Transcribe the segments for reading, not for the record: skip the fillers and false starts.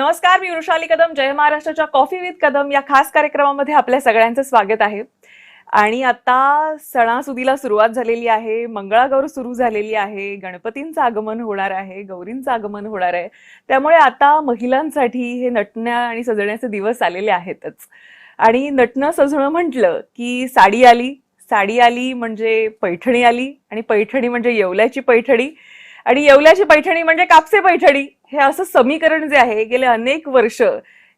नमस्कार, मी वृषाली कदम. जय महाराष्ट्राच्या coffee with Kadam या खास कार्यक्रमामध्ये आपल्या सगळ्यांचं स्वागत आहे. आणि आता सणासुदीला सुरुवात झालेली आहे, मंगळागौर सुरू झालेली आहे, गणपतींचं आगमन होणार आहे, गौरींचं आगमन होणार आहे. त्यामुळे आता महिलांसाठी हे नटण्या आणि सजण्याचे दिवस आलेले आहेतच. आणि नटणं सजणं म्हटलं की साडी आली, साडी आली म्हणजे पैठणी आली, आणि पैठणी म्हणजे येवल्याची पैठणी, आणि येवल्याची पैठणी म्हणजे कापसे पैठणी. हे असं समीकरण जे आहे गेले अनेक वर्ष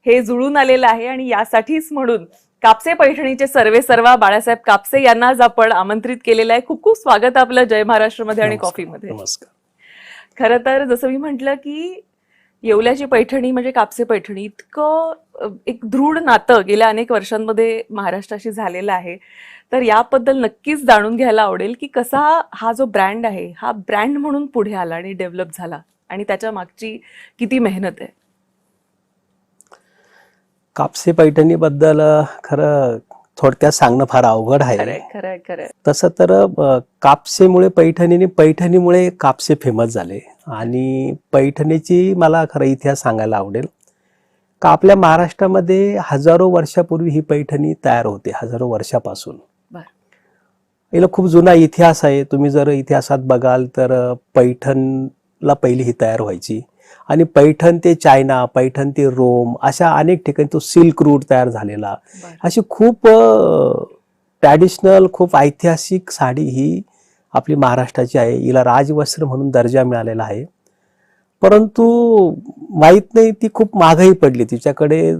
हे जुळून आलेलं आहे. आणि यासाठीच म्हणून कापसे पैठणीचे सर्वेसर्वा बाळासाहेब कापसे यांना आज आपण आमंत्रित केलेलं आहे. खूप खूप स्वागत आपलं जय महाराष्ट्रमध्ये आणि कॉफीमध्ये. नमस्कार. खरं तर जसं मी म्हटलं की येवल्याची पैठणी म्हणजे कापसे पैठणी, इतकं एक दृढ नातं गेल्या अनेक वर्षांमध्ये महाराष्ट्राशी झालेलं आहे. तर याबद्दल नक्कीच जाणून घ्यायला आवडेल की कसा हा जो ब्रँड आहे हा ब्रँड म्हणून पुढे आला आणि डेव्हलप झाला, आणि त्याच्या मागची किती मेहनत आहे. कापसे पैठणी बद्दल खरं थोडक्यात सांगणं फार अवघड आहे. खरंय खरंय. तसं तर कापसेमुळे पैठणी, पैठणीमुळे कापसे फेमस झाले. आणि पैठणीची मला खरं इतिहास सांगायला आवडेल का आपल्या महाराष्ट्रामध्ये हजारो वर्षापूर्वी ही पैठणी तयार होते, हजारो वर्षापासून. याला खूप जुना इतिहास आहे. तुम्ही जर इतिहासात बघाल तर पैठणला पहिली ही तयार व्हायची, आणि पैठण ते चायना, पैठण ते रोम, अशा अनेक ठिकाणी तो सिल्क रूट तयार झालेला. अशी खूप ट्रॅडिशनल, खूप ऐतिहासिक साडी ही आपली महाराष्ट्राची आहे. हिला राजवस्त्र म्हणून दर्जा मिळालेला आहे. परंतु माहीत नाही ती खूप महागही पडली, तिच्याकडे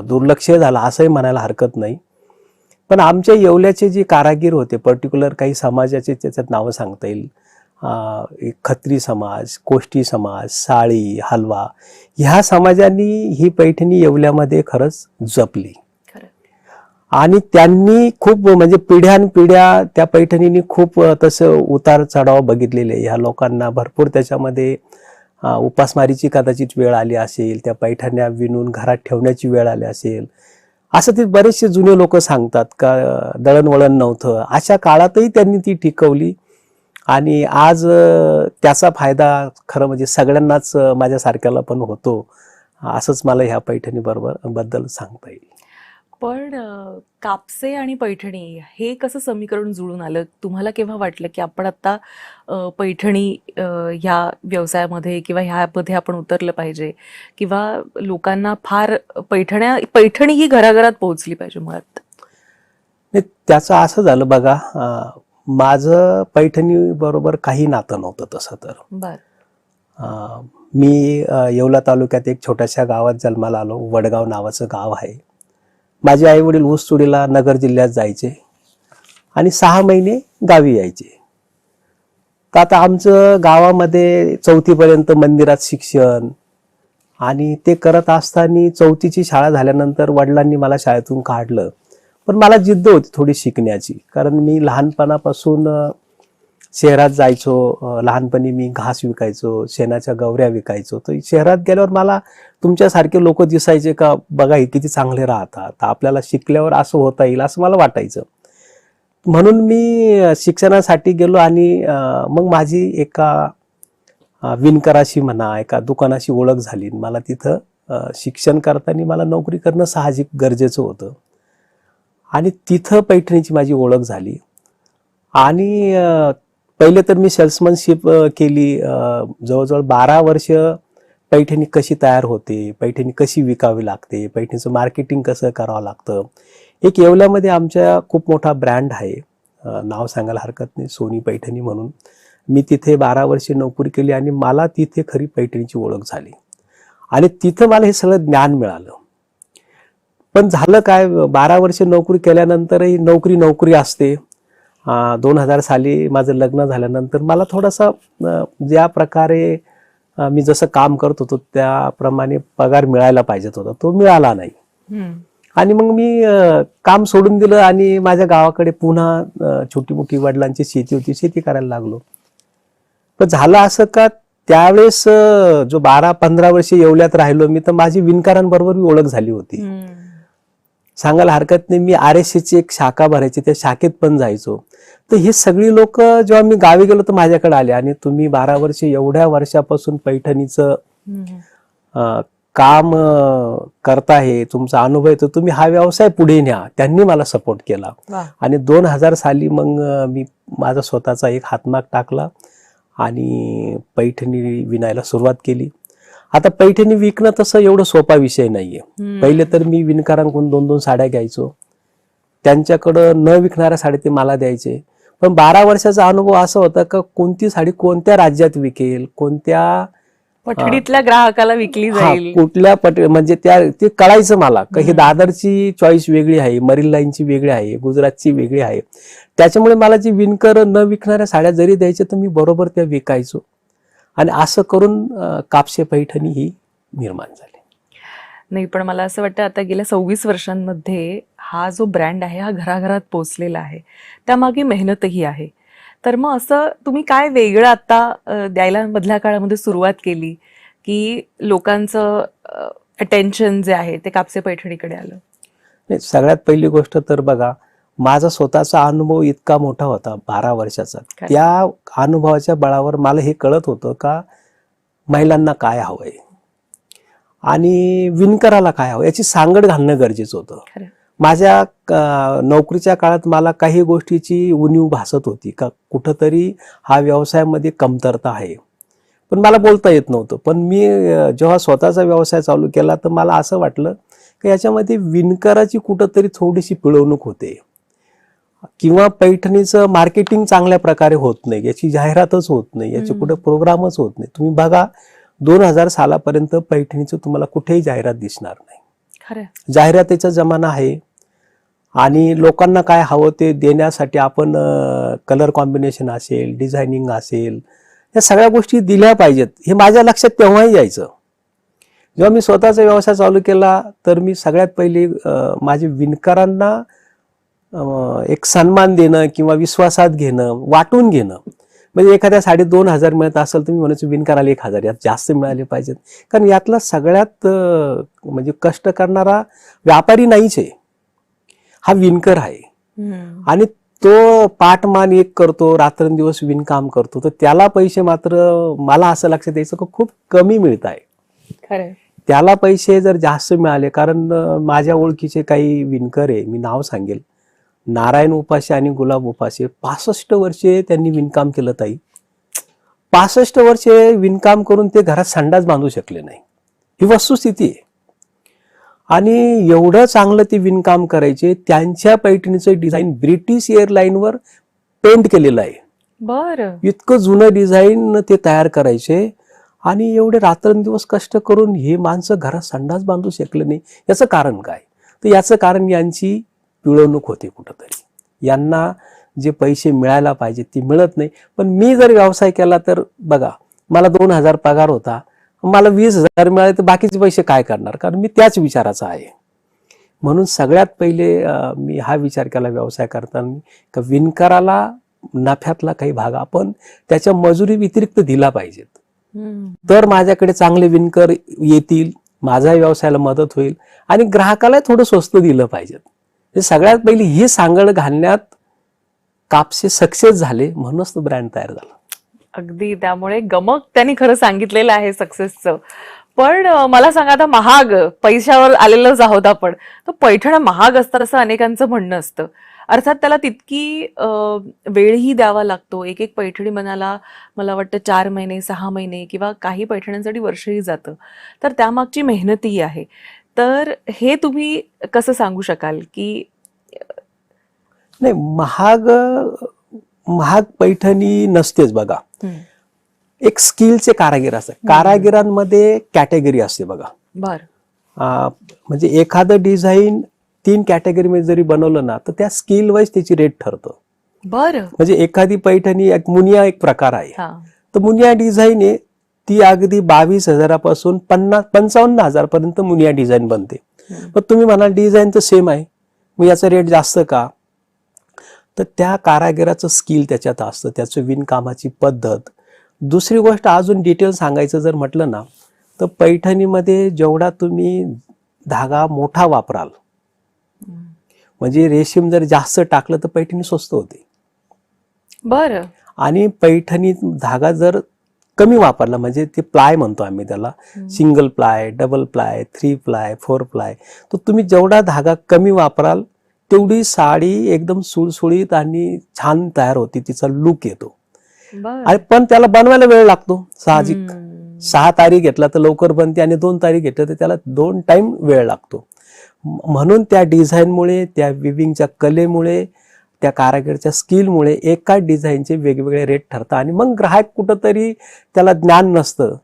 दुर्लक्ष झालं असंही म्हणायला हरकत नाही. पण आमच्या येवल्याचे जे कारागीर होते, पर्टिक्युलर काही समाजाचे त्याच्यात नावं सांगता येईल, खत्री समाज, कोष्टी समाज, साळी, हलवा, ह्या समाजांनी ही पैठणी येवल्यामध्ये खरंच जपली. आणि त्यांनी खूप म्हणजे पिढ्यानपिढ्या त्या पैठणींनी खूप तसं उतार चढाव बघितलेले. ह्या लोकांना भरपूर त्याच्यामध्ये उपासमारीची कदाचित वेळ आली असेल, त्या पैठण्या विणून घरात ठेवण्याची वेळ आली असेल, असं ते बरेचसे जुने लोक सांगतात. का दळणवळण नव्हतं अशा काळातही त्यांनी ती टिकवली. आणि आज त्याचा फायदा खरं म्हणजे सगळ्यांनाच, माझ्यासारख्याला पण होतो, असंच मला ह्या पैठणी बद्दल सांगता येईल. पण कापसे आणि पैठणी हे कसं समीकरण जुळून आलं? तुम्हाला केव्हा वाटलं की आपण आता पैठणी ह्या व्यवसायामध्ये किंवा ह्यामध्ये आपण उतरलं पाहिजे, किंवा लोकांना फार पैठणी ही घराघरात पोहोचली पाहिजे? मुळात त्याचं असं झालं बघा, माझं पैठणी बरोबर काही नातं नव्हतं तसं तर. मी येवला तालुक्यात एक छोट्याशा गावात जन्माला आलो. वडगाव नावाचं गाव आहे. माझे आई वडील ऊसतोडीला नगर जिल्ह्यात जायचे आणि 6 महिने गावी यायचे. तर आता आमचं गावामध्ये 4थी पर्यंत मंदिरात शिक्षण, आणि ते करत असताना 4थीची शाळा झाल्यानंतर वडिलांनी मला शाळेतून काढलं. पण मला जिद्द होती थोडी शिकण्याची, कारण मी लहानपणापासून शहरात जायचो. लहानपणी मी घास विकायचो, शेणाच्या गवऱ्या विकायचो. तर शहरात गेल्यावर मला तुमच्यासारखे लोक दिसायचे का बघा हे किती चांगले राहतात, आपल्याला शिकल्यावर असं होता येईल असं मला वाटायचं. म्हणून मी शिक्षणासाठी गेलो. आणि मग माझी एका विणकराशी म्हणा, एका दुकानाशी ओळख झाली. मला तिथं शिक्षण करताना मला नोकरी करणं साहजिक गरजेचं होतं, आणि तिथं पैठणीची माझी ओळख झाली. आणि पहिले तर मी सेल्समनशिप केली. जवळजवळ 12 वर्ष पैठणी कशी तयार होते, पैठणी कशी विकावी लागते, पैठणीचं मार्केटिंग कसं करावं लागतं. एक येवल्यामध्ये आमच्या खूप मोठा ब्रँड आहे, नाव सांगायला हरकत नाही, सोनी पैठणी म्हणून. मी तिथे 12 वर्षे नोकरी केली, आणि मला तिथे खरी पैठणीची ओळख झाली. आणि तिथं मला हे सगळं ज्ञान मिळालं. पण झालं काय, 12 वर्ष नोकरी केल्यानंतरही नोकरी असते. 2000 साली माझं लग्न झाल्यानंतर मला थोडासा ज्या प्रकारे मी जसं काम करत होतो त्याप्रमाणे पगार मिळायला पाहिजेत होता, तो मिळाला नाही. आणि मग मी काम सोडून दिलं आणि माझ्या गावाकडे पुन्हा छोटी मोठी वडिलांची शेती होती, शेती करायला लागलो. पण झालं असं का त्यावेळेस जो 12-15 वर्ष येवल्यात राहिलो मी, तर माझी विणकरांबरोबर ओळख झाली होती. सांगायला हरकत नाही, मी RSCची एक शाखा भरायची, त्या शाखेत पण जायचो. तर ही सगळी लोक जेव्हा मी गावी गेलो तर माझ्याकडे आले, आणि तुम्ही 12 वर्ष एवढ्या वर्षापासून पैठणीचं काम करताय, तुमचा अनुभव आहे, तर तुम्ही हा व्यवसाय पुढे न्या. त्यांनी मला सपोर्ट केला. वा. आणि 2000 साली मग मी माझा स्वतःचा एक हातमाग टाकला आणि पैठणी विणायला सुरुवात केली. आता पैठणी विकणं तसं एवढं सोपा विषय नाहीये. पहिले तर मी विणकरांकडून 2-2 साड्या घ्यायचो, त्यांच्याकडं न विकणाऱ्या साड्या ते मला द्यायचे. पण 12 वर्षाचा अनुभव असा होता का कोणती साडी कोणत्या राज्यात विकेल, कोणत्या पठडीतल्या ग्राहकाला विकली जाईल, कुठल्या म्हणजे ते कळायचं मला का ही दादरची चॉईस वेगळी आहे, मरीन लाईनची वेगळी आहे, गुजरातची वेगळी आहे. त्याच्यामुळे मला जी विणकर न विकणाऱ्या साड्या जरी द्यायच्या तर मी बरोबर त्या विकायचो. आणि असं करून कापसे पैठणी ही निर्माण झाली. नाही पण मला असं वाटतं आता गेल्या 26 वर्षांमध्ये हा जो ब्रँड आहे हा घराघरात पोहोचलेला आहे, त्यामागे मेहनतही आहे. तर मग असं तुम्ही काय वेगळं आता द्यायला मधल्या काळामध्ये सुरुवात केली की लोकांचं अटेन्शन जे आहे ते कापसे पैठणीकडे आलं? नाही, सगळ्यात पहिली गोष्ट तर बघा, माझा स्वतःचा अनुभव इतका मोठा होता 12 वर्षाचा. त्या अनुभवाच्या बळावर मला हे कळत होतं का महिलांना काय हवंय आणि विणकराला काय हवं याची सांगड घालणं गरजेचं होतं. माझ्या नोकरीच्या काळात मला काही गोष्टीची उणीव भासत होती का कुठंतरी हा व्यवसायामध्ये कमतरता आहे, पण मला बोलता येत नव्हतं. पण मी जेव्हा स्वतःचा व्यवसाय चालू केला तर मला असं वाटलं की याच्यामध्ये विणकराची कुठंतरी थोडीशी पिळवणूक होते किंवा पैठणीचं मार्केटिंग चांगल्या प्रकारे होत नाही, याची जाहिरातच होत नाही, याचे कुठं प्रोग्रामच होत नाही. तुम्ही बघा 2000 सालापर्यंत पैठणीचं तुम्हाला कुठेही जाहिरात दिसणार नाही. जाहिरातीचा जमाना आहे आणि लोकांना काय हवं ते देण्यासाठी आपण कलर कॉम्बिनेशन असेल, डिझायनिंग असेल, या सगळ्या गोष्टी दिल्या पाहिजेत. हे माझ्या लक्षात तेव्हाही यायचं. जेव्हा मी स्वतःचा व्यवसाय चालू केला तर मी सगळ्यात पहिले माझे विणकरांना एक सन्मान देणं किंवा विश्वासात घेणं, वाटून घेणं. म्हणजे एखाद्या साडी 2000 मिळत असेल तर मी म्हणायचो विणकराला 1000 यात जास्त मिळाले पाहिजेत. कारण यातला सगळ्यात म्हणजे कष्ट करणारा व्यापारी नाहीच आहे, हा विणकर आहे. आणि तो पाठमान एक करतो, रात्रंदिवस विणकाम करतो, तर त्याला पैसे मात्र मला असं लक्षात यायचं की खूप कमी मिळत आहे. त्याला पैसे जर जास्त मिळाले, कारण माझ्या ओळखीचे काही विणकर आहे, मी नाव सांगेल, नारायण उपासे आणि गुलाब उपासे, 65 वर्षे त्यांनी विणकाम केलं. ताई 65 वर्षे विणकाम करून ते घरात संडास बांधू शकले नाही, ही वस्तुस्थिती आहे. आणि एवढं चांगलं ते विणकाम करायचे. त्यांच्या पैठणीचं डिझाईन ब्रिटिश एअरलाईनवर पेंट केलेलं आहे. बरं, इतकं जुनं डिझाईन ते तयार करायचे आणि एवढे रात्रंदिवस कष्ट करून हे माणसं घरात संडास बांधू शकले नाही. याचं कारण काय? तर याचं कारण यांची पिळवणूक होते कुठंतरी. यांना जे पैसे मिळायला पाहिजे ते मिळत नाही. पण मी जर व्यवसाय केला तर बघा, मला 2000 पगार होता, मला 20,000 मिळाले तर बाकीचे पैसे काय करणार, कारण मी त्याच विचाराचा आहे. म्हणून सगळ्यात पहिले मी हा विचार केला व्यवसाय करताना की विणकराला नफ्यातला काही भाग आपण त्याच्या मजुरी व्यतिरिक्त दिला पाहिजेत, तर माझ्याकडे चांगले विणकर येतील, माझ्या व्यवसायाला मदत होईल आणि ग्राहकाला थोडं स्वस्त दिलं पाहिजे. सगळ्यात पहिली ही सांगड घालण्यात कापसे सक्सेस झाले, म्हणूनच तो ब्रँड तयार झाला. अगदी, त्यामुळे गमक त्यांनी खरं सांगितलेलं आहे सक्सेसचं. पण मला सांगा, आता महाग, पैशावर आलेलोच आहोत आपण, तर पैठण महाग असतात असं अनेकांचं म्हणणं असतं. अर्थात त्याला तितकी वेळही द्यावा लागतो. एक एक पैठणी बनायला मला वाटतं 4 महिने 6 महिने किंवा काही पैठण्यांसाठी वर्षही जातं. तर त्यामागची मेहनतही आहे. तर हे तुम्ही कसं सांगू शकाल की नाही, महाग पैठणी नसतेच. बघा, एक स्किलचे कारागीर असतात, कारागिरांमध्ये कॅटेगरी असते बघा. म्हणजे एखादं डिझाईन 3 कॅटेगरीमध्ये जरी बनवलं ना तर त्या स्किल वाईज त्याची रेट ठरतं. बरं, म्हणजे एखादी पैठणी, एक मुनिया एक प्रकार आहे, तर मुनिया डिझाईन आहे ती अगदी 22,000 पासून 55,000 पर्यंत मुनिया डिझाईन बनते. पण तुम्ही म्हणाल डिझाईन तर सेम आहे, मग याचा रेट जास्त का? तर त्या कारागिराचं स्किल त्याच्यात असतं, त्याचं विणकामाची पद्धत. दुसरी गोष्ट अजून डिटेल सांगायचं जर म्हटलं ना तर पैठणीमध्ये जेवढा तुम्ही धागा मोठा वापराल, म्हणजे रेशीम जर जास्त टाकलं तर पैठणी स्वस्त होते. बरं, आणि पैठणी धागा जर कमी वापरला, म्हणजे ते प्लाय म्हणतो आम्ही त्याला, single ply, double ply, 3 ply, 4 ply, तर तुम्ही जेवढा धागा कमी वापराल तेवढी साडी एकदम सुळसुळीत आणि छान तयार होती, तिचा लुक येतो. आणि पण त्याला बनवायला वेळ लागतो साहजिक. 6 तारी घेतला तर लवकर बनते आणि 2 तारी घेतलं तर त्याला 2 टाइम वेळ लागतो. म्हणून त्या डिझाईनमुळे, त्या विविंगच्या कलेमुळे, त्या कारागीरच्या स्किलमुळे एका डिझाईनचे वेगवेगळे रेट ठरतात. आणि मग ग्राहक कुठंतरी त्याला ज्ञान नसतं,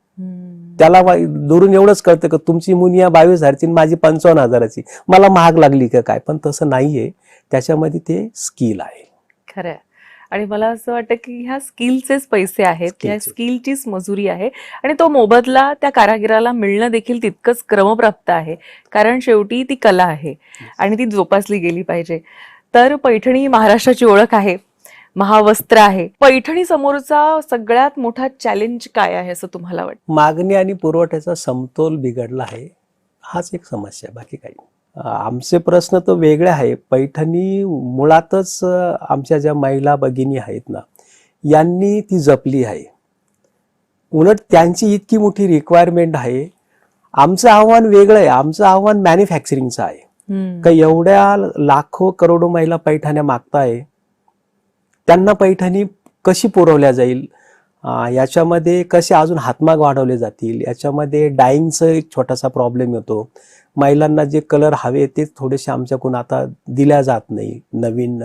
त्याला दुरून एवढंच कळतं की तुमची मुनिया 22,000ची माझी 55,000ची, मला महाग लागली का काय. पण तसं नाहीये, त्याच्यामध्ये ते स्किल आहे. खरंय. आणि मला असं वाटतं की ह्या स्किलचेच पैसे आहेत, ह्या स्किलचीच मजुरी आहे, आणि तो मोबदला त्या कारागिराला मिळणं देखील तितकंच क्रमप्राप्त आहे, कारण शेवटी ती कला आहे आणि ती जोपासली गेली पाहिजे. तर पैठणी महाराष्ट्राची ओळख आहे, महावस्त्र आहे. पैठणी समोरचा सगळ्यात मोठा चॅलेंज काय आहे असं तुम्हाला वाटतं? मागणी आणि पुरवठ्याचा समतोल बिघडला आहे, हाच एक समस्या, बाकी काही नाही. आमचे प्रश्न तर वेगळे आहे. पैठणी मुळातच आमच्या ज्या महिला भगिनी आहेत ना, यांनी ती जपली आहे. उलट त्यांची इतकी मोठी रिक्वायरमेंट आहे. आमचं आव्हान वेगळं आहे. आमचं आव्हान मॅन्युफॅक्चरिंगचं आहे. का एवढ्या लाखो करोडो महिला पैठण्या मागताय, त्यांना पैठणी कशी पुरवल्या जाईल, याच्यामध्ये कसे अजून हातमाग वाढवले जातील, याच्यामध्ये डाईंगचा एक छोटासा प्रॉब्लेम येतो. महिलांना जे कलर हवे ते थोडेसे आमच्याकडून आता दिल्या जात नाही.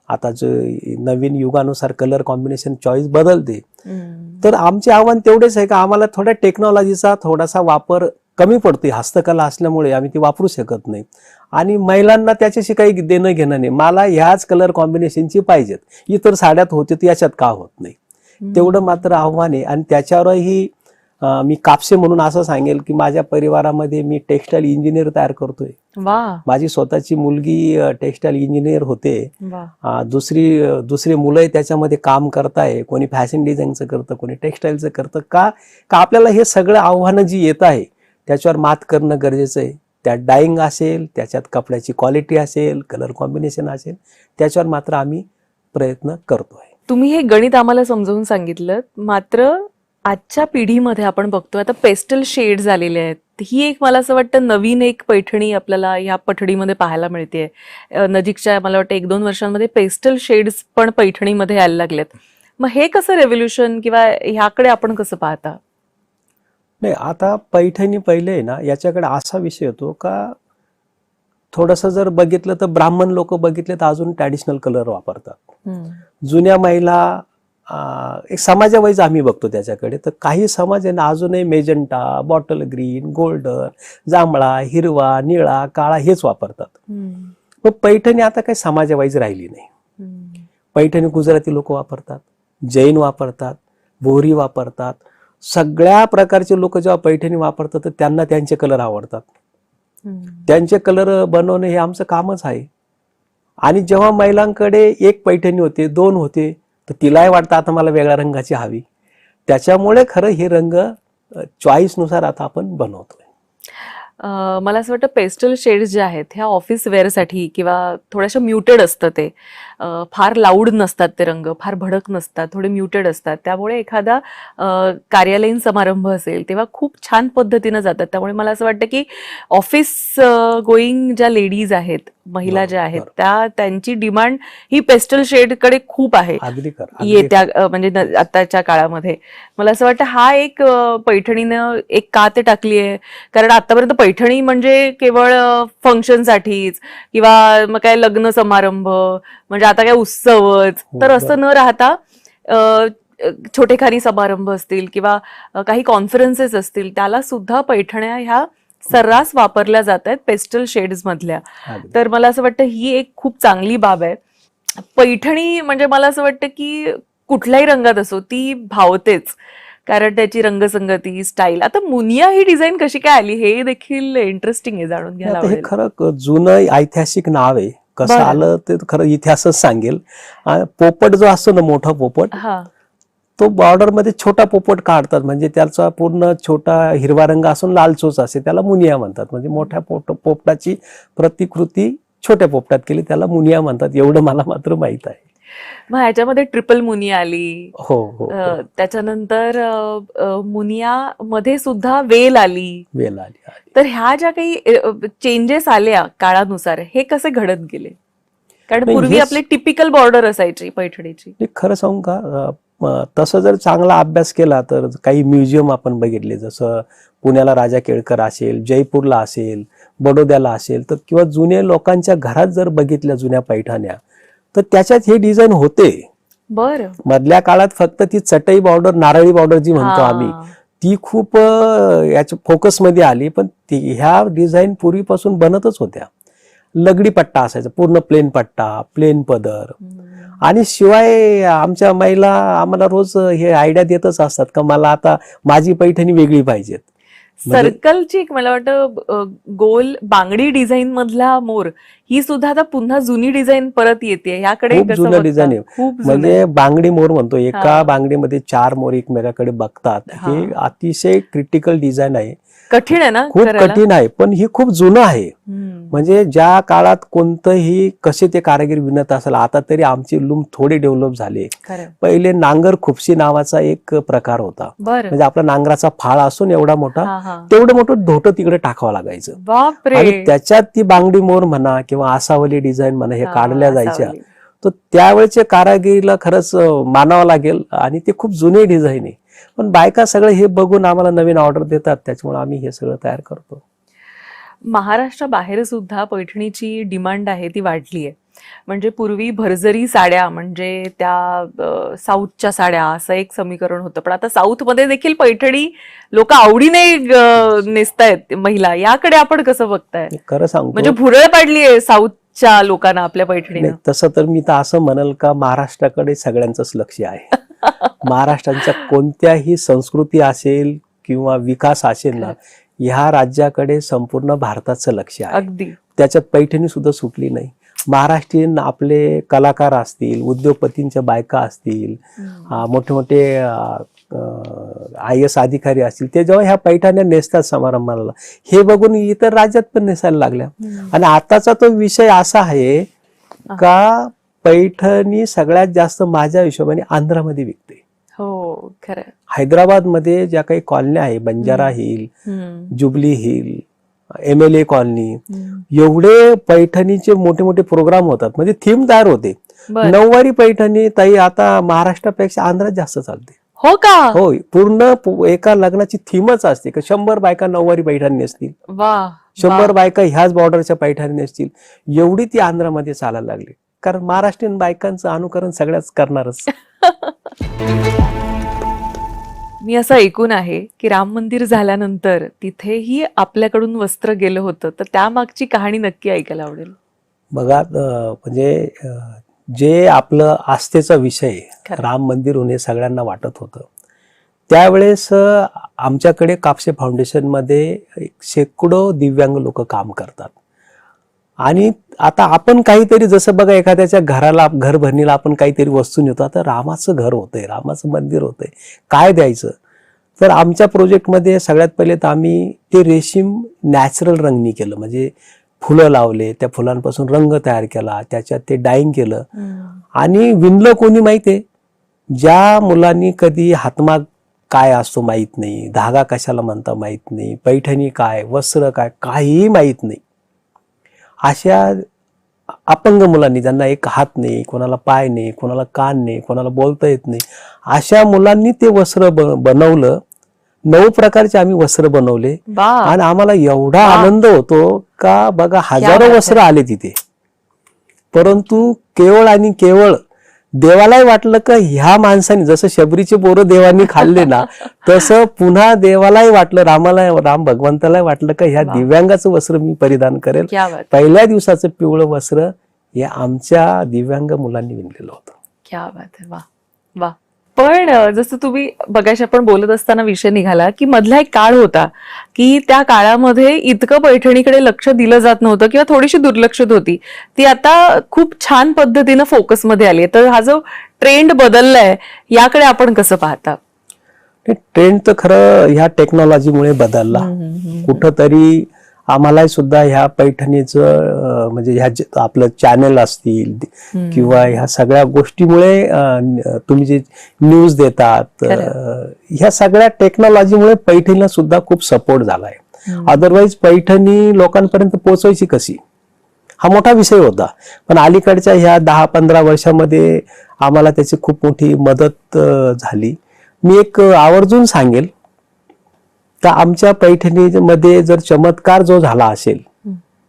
आता जे नवीन युगानुसार कलर कॉम्बिनेशन चॉईस बदलते. तर आमचे आव्हान तेवढेच आहे का आम्हाला थोड्या टेक्नॉलॉजीचा थोडासा वापर कमी पडतोय. हस्तकला असल्यामुळे आम्ही ती वापरू शकत नाही, आणि महिलांना त्याच्याशी काही देणं घेणं नाही. मला ह्याच कलर कॉम्बिनेशनची पाहिजेत, इतर साड्यात होते तर याच्यात का होत नाही, तेवढं मात्र आव्हान आहे. आणि त्याच्यावरही मी कापसे म्हणून असं सांगेल की माझ्या परिवारामध्ये मी टेक्स्टाईल इंजिनियर तयार करतोय. माझी स्वतःची मुलगी टेक्स्टाईल इंजिनियर होते. दुसरी मुलं त्याच्यामध्ये काम करताय, कोणी फॅशन डिझाईनचं करतं, कोणी टेक्स्टाईलचं करतं. का आपल्याला हे सगळं आव्हानं जी येत आहे त्याच्यावर मात करणं गरजेचं आहे. त्यात डाईंग असेल, त्याच्यात कपड्याची क्वालिटी असेल, कलर कॉम्बिनेशन असेल, त्याच्यावर मात्र आम्ही प्रयत्न करतोय. तुम्ही हे गणित आम्हाला समजावून सांगितलं, मात्र आजच्या पिढीमध्ये आपण बघतो आता पेस्टल शेड्स आलेले आहेत. ही एक मला असं वाटतं नवीन एक पैठणी आपल्याला या पठडीमध्ये पाहायला मिळते. नजीकच्या मला वाटतं 1-2 वर्षांमध्ये पेस्टल शेड्स पण पैठणीमध्ये यायला लागलेत. मग हे कसं रेव्होल्युशन किंवा ह्याकडे आपण कसं पाहता? नाही, आता पैठणी पहिले आहे ना, याच्याकडे असा विषय होतो का थोडंसं जर बघितलं तर ब्राह्मण लोक बघितले तर अजून ट्रॅडिशनल कलर वापरतात. जुन्या महिला एक समाजावाईज आम्ही बघतो त्याच्याकडे, तर काही समाज आहे ना अजूनही मेजंटा, बॉटल ग्रीन, गोल्डन, जांभळा, हिरवा, निळा, काळा हेच वापरतात. मग पैठणी आता काही समाजावाईज राहिली नाही. पैठणी गुजराती लोक वापरतात, जैन वापरतात, बोहरी वापरतात. सगळ्या प्रकारचे लोक जेव्हा पैठणी वापरतात तर त्यांना त्यांचे कलर आवडतात. त्यांचे कलर बनवणं हे आमचं कामच आहे. आणि जेव्हा महिलांकडे एक पैठणी होते, 2 होते, तर तिलाही वाटतं आता मला वेगळ्या रंगाची हवी. त्याच्यामुळे खरं हे रंग चॉईसनुसार आता आपण बनवतोय. मला असं वाटतं पेस्टल शेड्स जे आहेत ह्या ऑफिस वेअरसाठी किंवा थोड्याशा म्युटेड असतं, ते फार लाऊड नसतात, ते रंग फार भडक नसतात, थोडे म्युटेड असतात. त्यामुळे एखादा कार्यालयीन समारंभ असेल तेव्हा खूप छान पद्धतीनं जातात. त्यामुळे मला असं वाटतं की ऑफिस गोईंग ज्या लेडीज आहेत, महिला ज्या आहेत, त्यांची डिमांड ही पेस्टल शेडकडे खूप आहे येत्या म्हणजे आताच्या काळामध्ये. मला असं वाटतं हा एक पैठणीनं एक का ते टाकली आहे, कारण आतापर्यंत पैठणी म्हणजे केवळ फंक्शनसाठीच किंवा मग काय लग्न समारंभ म्हणजे आता काय उत्सवच, तर असं न राहता छोटेखानी समारंभ असतील किंवा काही कॉन्फरन्सेस असतील त्याला सुद्धा पैठण्या ह्या सर्रास वापरल्या जात आहेत पेस्टल शेड्स मधल्या. तर मला असं वाटतं ही एक खूप चांगली बाब आहे. पैठणी म्हणजे मला असं वाटतं की कुठल्याही रंगात असो ती भावतेच, कारण त्याची रंगसंगती, स्टाईल. आता मुनिया ही डिझाईन कशी काय आली हे देखील इंटरेस्टिंग आहे, जाणून घ्यायला आवडेल. हे खरं जुनं ऐतिहासिक नाव आहे. कसं आलं ते खरं इतिहासच सांगेल. पोपट जो असतो ना, मोठा पोपट, तो बॉर्डर मध्ये छोटा पोपट काढतात, म्हणजे त्याचा पूर्ण छोटा हिरवा रंग असून लाल चोच असते, त्याला मुनिया म्हणतात. म्हणजे मोठ्या पोपटाची प्रतिकृती छोट्या पोपटात केली, त्याला मुनिया म्हणतात. एवढं मला मात्र माहित आहे. मग ह्याच्यामध्ये ट्रिपल मुनिया आली, हो हो त्याच्यानंतर मुनिया मध्ये सुद्धा वेल आली. वेल आली. तर ह्या ज्या काही चेंजेस आल्या काळानुसार, हे कसे घडत गेले? कारण नाही, पूर्वी आपली टिपिकल बॉर्डर असायची पैठणीची. खरं सांगू का, तसं जर चांगला अभ्यास केला तर काही म्युझियम आपण बघितले, जसं पुण्याला राजा केळकर असेल, जयपूरला असेल, बडोद्याला असेल, तर किंवा जुने लोकांच्या घरात जर बघितल्या जुन्या पैठण्या, तर त्याच्यात हे डिझाइन होते. बरं. मधल्या काळात फक्त ती चटई बॉर्डर, नारळी बॉर्डर जी म्हणतो आम्ही, ती खूप याच्या फोकसमध्ये आली. पण ह्या डिझाईन पूर्वीपासून बनतच होत्या. लगडी पट्टा असायचा, पूर्ण प्लेन पट्टा, प्लेन पदर. आणि शिवाय आमच्या महिला आम्हाला रोज हे आयडिया देतच असतात का मला आता माझी पैठणी वेगळी पाहिजेत. सर्कलची मला वाटतं गोल बांगडी डिझाईन मधला मोर, ही सुद्धा आता पुन्हा जुनी डिझाईन परत येते. याकडे खूप जुनं डिझाईन आहे. म्हणजे बांगडी मोर म्हणतो, एका बांगडीमध्ये 4 मोर एकमेकाकडे बघतात. हे अतिशय क्रिटिकल डिझाईन आहे. कठीण आहे ना, खूप कठीण आहे, पण ही खूप जुनं आहे. म्हणजे ज्या काळात कोणतंही कसे ते कारागीर विणत असेल, आता तरी आमचे लूम थोडे डेव्हलप झाले. पहिले नांगर खुपशी नावाचा एक प्रकार होता. म्हणजे आपला नांगराचा फाळ असून एवढा मोठा, तेवढं मोठं धोटं तिकडे टाकावं लागायचं. आणि त्याच्यात ती बांगडी मोर म्हणा किंवा आसावली डिझाईन म्हणा हे काढल्या जायच्या. तर त्यावेळेचे कारागिरीला खरंच मानावं लागेल. आणि ते खूप जुने डिझाईन आहे. पण बायका सगळं हे बघून आम्हाला नवीन ऑर्डर देतात, त्याच्यामुळे आम्ही हे सगळं तयार करतो. महाराष्ट्राबाहेर सुद्धा पैठणीची डिमांड आहे ती वाढली आहे. म्हणजे पूर्वी भरजरी साड्या म्हणजे त्या साऊथच्या साड्या असं एक समीकरण होतं, पण आता साऊथ मध्ये देखील पैठणी लोक आवडीने नेसतायत महिला. याकडे आपण कसं बघताय? खरं सांगतो, म्हणजे भुरळ पाडली आहे साऊथच्या लोकांना आपल्या पैठणीने. तसं तर मी तर असं म्हणेल का महाराष्ट्राकडे सगळ्यांचंच लक्ष आहे. महाराष्ट्राच्या कोणत्याही संस्कृती असेल किंवा विकास असेल ना, ह्या राज्याकडे संपूर्ण भारताचं लक्ष आहे. अगदी. त्याच्यात पैठणी सुद्धा सुटली नाही. महाराष्ट्रीयन आपले कलाकार असतील, उद्योगपतींच्या बायका असतील, मोठे मोठे IAS अधिकारी असतील, ते जेव्हा ह्या पैठण्या नेसतात समारंभाला, हे बघून इतर राज्यात पण नेसायला लागल्या. आणि आताचा तो विषय असा आहे का पैठणी सगळ्यात जास्त माझ्या हिशोबाने आंध्रामध्ये विकते. हो, खरं. हैदराबाद मध्ये ज्या काही कॉलन्या आहे, Banjara hill, jubilee hill, MLA colony, एवढे पैठणीचे मोठे मोठे प्रोग्राम होतात. म्हणजे थीम तयार होते. नऊवारी पैठणी ताई आता महाराष्ट्रापेक्षा आंध्रात जास्त चालते. हो का? हो, पूर्ण एका लग्नाची थीमच असते की 100 बायका नऊवारी पैठणी नेसतील, 100 बायका ह्याच बॉर्डरच्या पैठणी नेसतील. एवढी ती आंध्रामध्ये चालायला लागली. कारण महाराष्ट्रीयन बायकांचं अनुकरण सगळ्याच करणारच. मी असं ऐकून आहे की राम मंदिर झाल्यानंतर तिथेही आपल्याकडून वस्त्र गेलं होतं, तर त्यामागची कहाणी नक्की ऐकायला आवडेल. बघा, म्हणजे जे आपलं आस्थेचा विषय राम मंदिर होणे सगळ्यांना वाटत होतं, त्यावेळेस आमच्याकडे कापसे फाउंडेशन मध्ये शेकडो दिव्यांग लोक काम करतात. आणि आता आपण काहीतरी, जसं बघा एखाद्याच्या घराला, घर भरणीला आपण काहीतरी वस्तू नेतो. आता रामाचं घर होतंय, रामाचं मंदिर होतंय, काय द्यायचं? तर आमच्या प्रोजेक्टमध्ये सगळ्यात पहिले तर आम्ही ते रेशीम नॅचरल रंगनी केलं. म्हणजे फुलं लावले, त्या फुलांपासून रंग तयार केला, त्याच्यात ते डाईंग केलं. आणि विणलं कोणी माहितीये? ज्या मुलांनी कधी हातमाग काय असतो माहित नाही, धागा कशाला म्हणता माहित नाही, पैठणी काय, वस्त्र काय, काहीही माहित नाही, अशा अपंग मुलांनी, ज्यांना एक हात नाही, कोणाला पाय नाही, कोणाला कान नाही, कोणाला बोलता येत नाही, अशा मुलांनी ते वस्त्र बनवलं. 9 प्रकारचे आम्ही वस्त्र बनवले. आणि आम्हाला एवढा आनंद होतो का बघा, हजारो वस्त्र आले तिथे. परंतु केवळ आणि केवळ देवालाही वाटलं का ह्या माणसाने, जसं शबरीचे बोरं देवांनी खाल्ले ना, तसं पुन्हा देवालाही वाटलं, राम भगवंतालाही वाटलं का ह्या दिव्यांगाचं वस्त्र मी परिधान करेल. पहिल्या दिवसाचं पिवळं वस्त्र हे आमच्या दिव्यांग मुलांनी विणलेलं होतं. क्या बात आहे. वा वा. पण जसं तुम्ही बघायला आपण बोलत असताना विषय निघाला की मधला एक काळ होता की त्या काळामध्ये इतकं पैठणीकडे लक्ष दिलं जात नव्हतं किंवा थोडीशी दुर्लक्षित होती. ती आता खूप छान पद्धतीनं फोकसमध्ये आली आहे. तर हा जो ट्रेंड बदललाय, याकडे आपण कसं पाहता? ट्रेंड तर खरं ह्या टेक्नॉलॉजीमुळे बदलला. कुठंतरी आम्हाला सुद्धा ह्या पैठणीचं म्हणजे ह्या आपलं चॅनल असतील किंवा ह्या सगळ्या गोष्टीमुळे तुम्ही जे न्यूज देतात ह्या सगळ्या टेक्नॉलॉजीमुळे पैठणीला सुद्धा खूप सपोर्ट झालाय. अदरवाईज पैठणी लोकांपर्यंत पोहोचायची कशी हा मोठा विषय होता. पण अलीकडच्या ह्या 10-15 वर्षामध्ये आम्हाला त्याची खूप मोठी मदत झाली. मी एक आवर्जून सांगेल तर आमच्या पैठणीमध्ये जर चमत्कार जो झाला असेल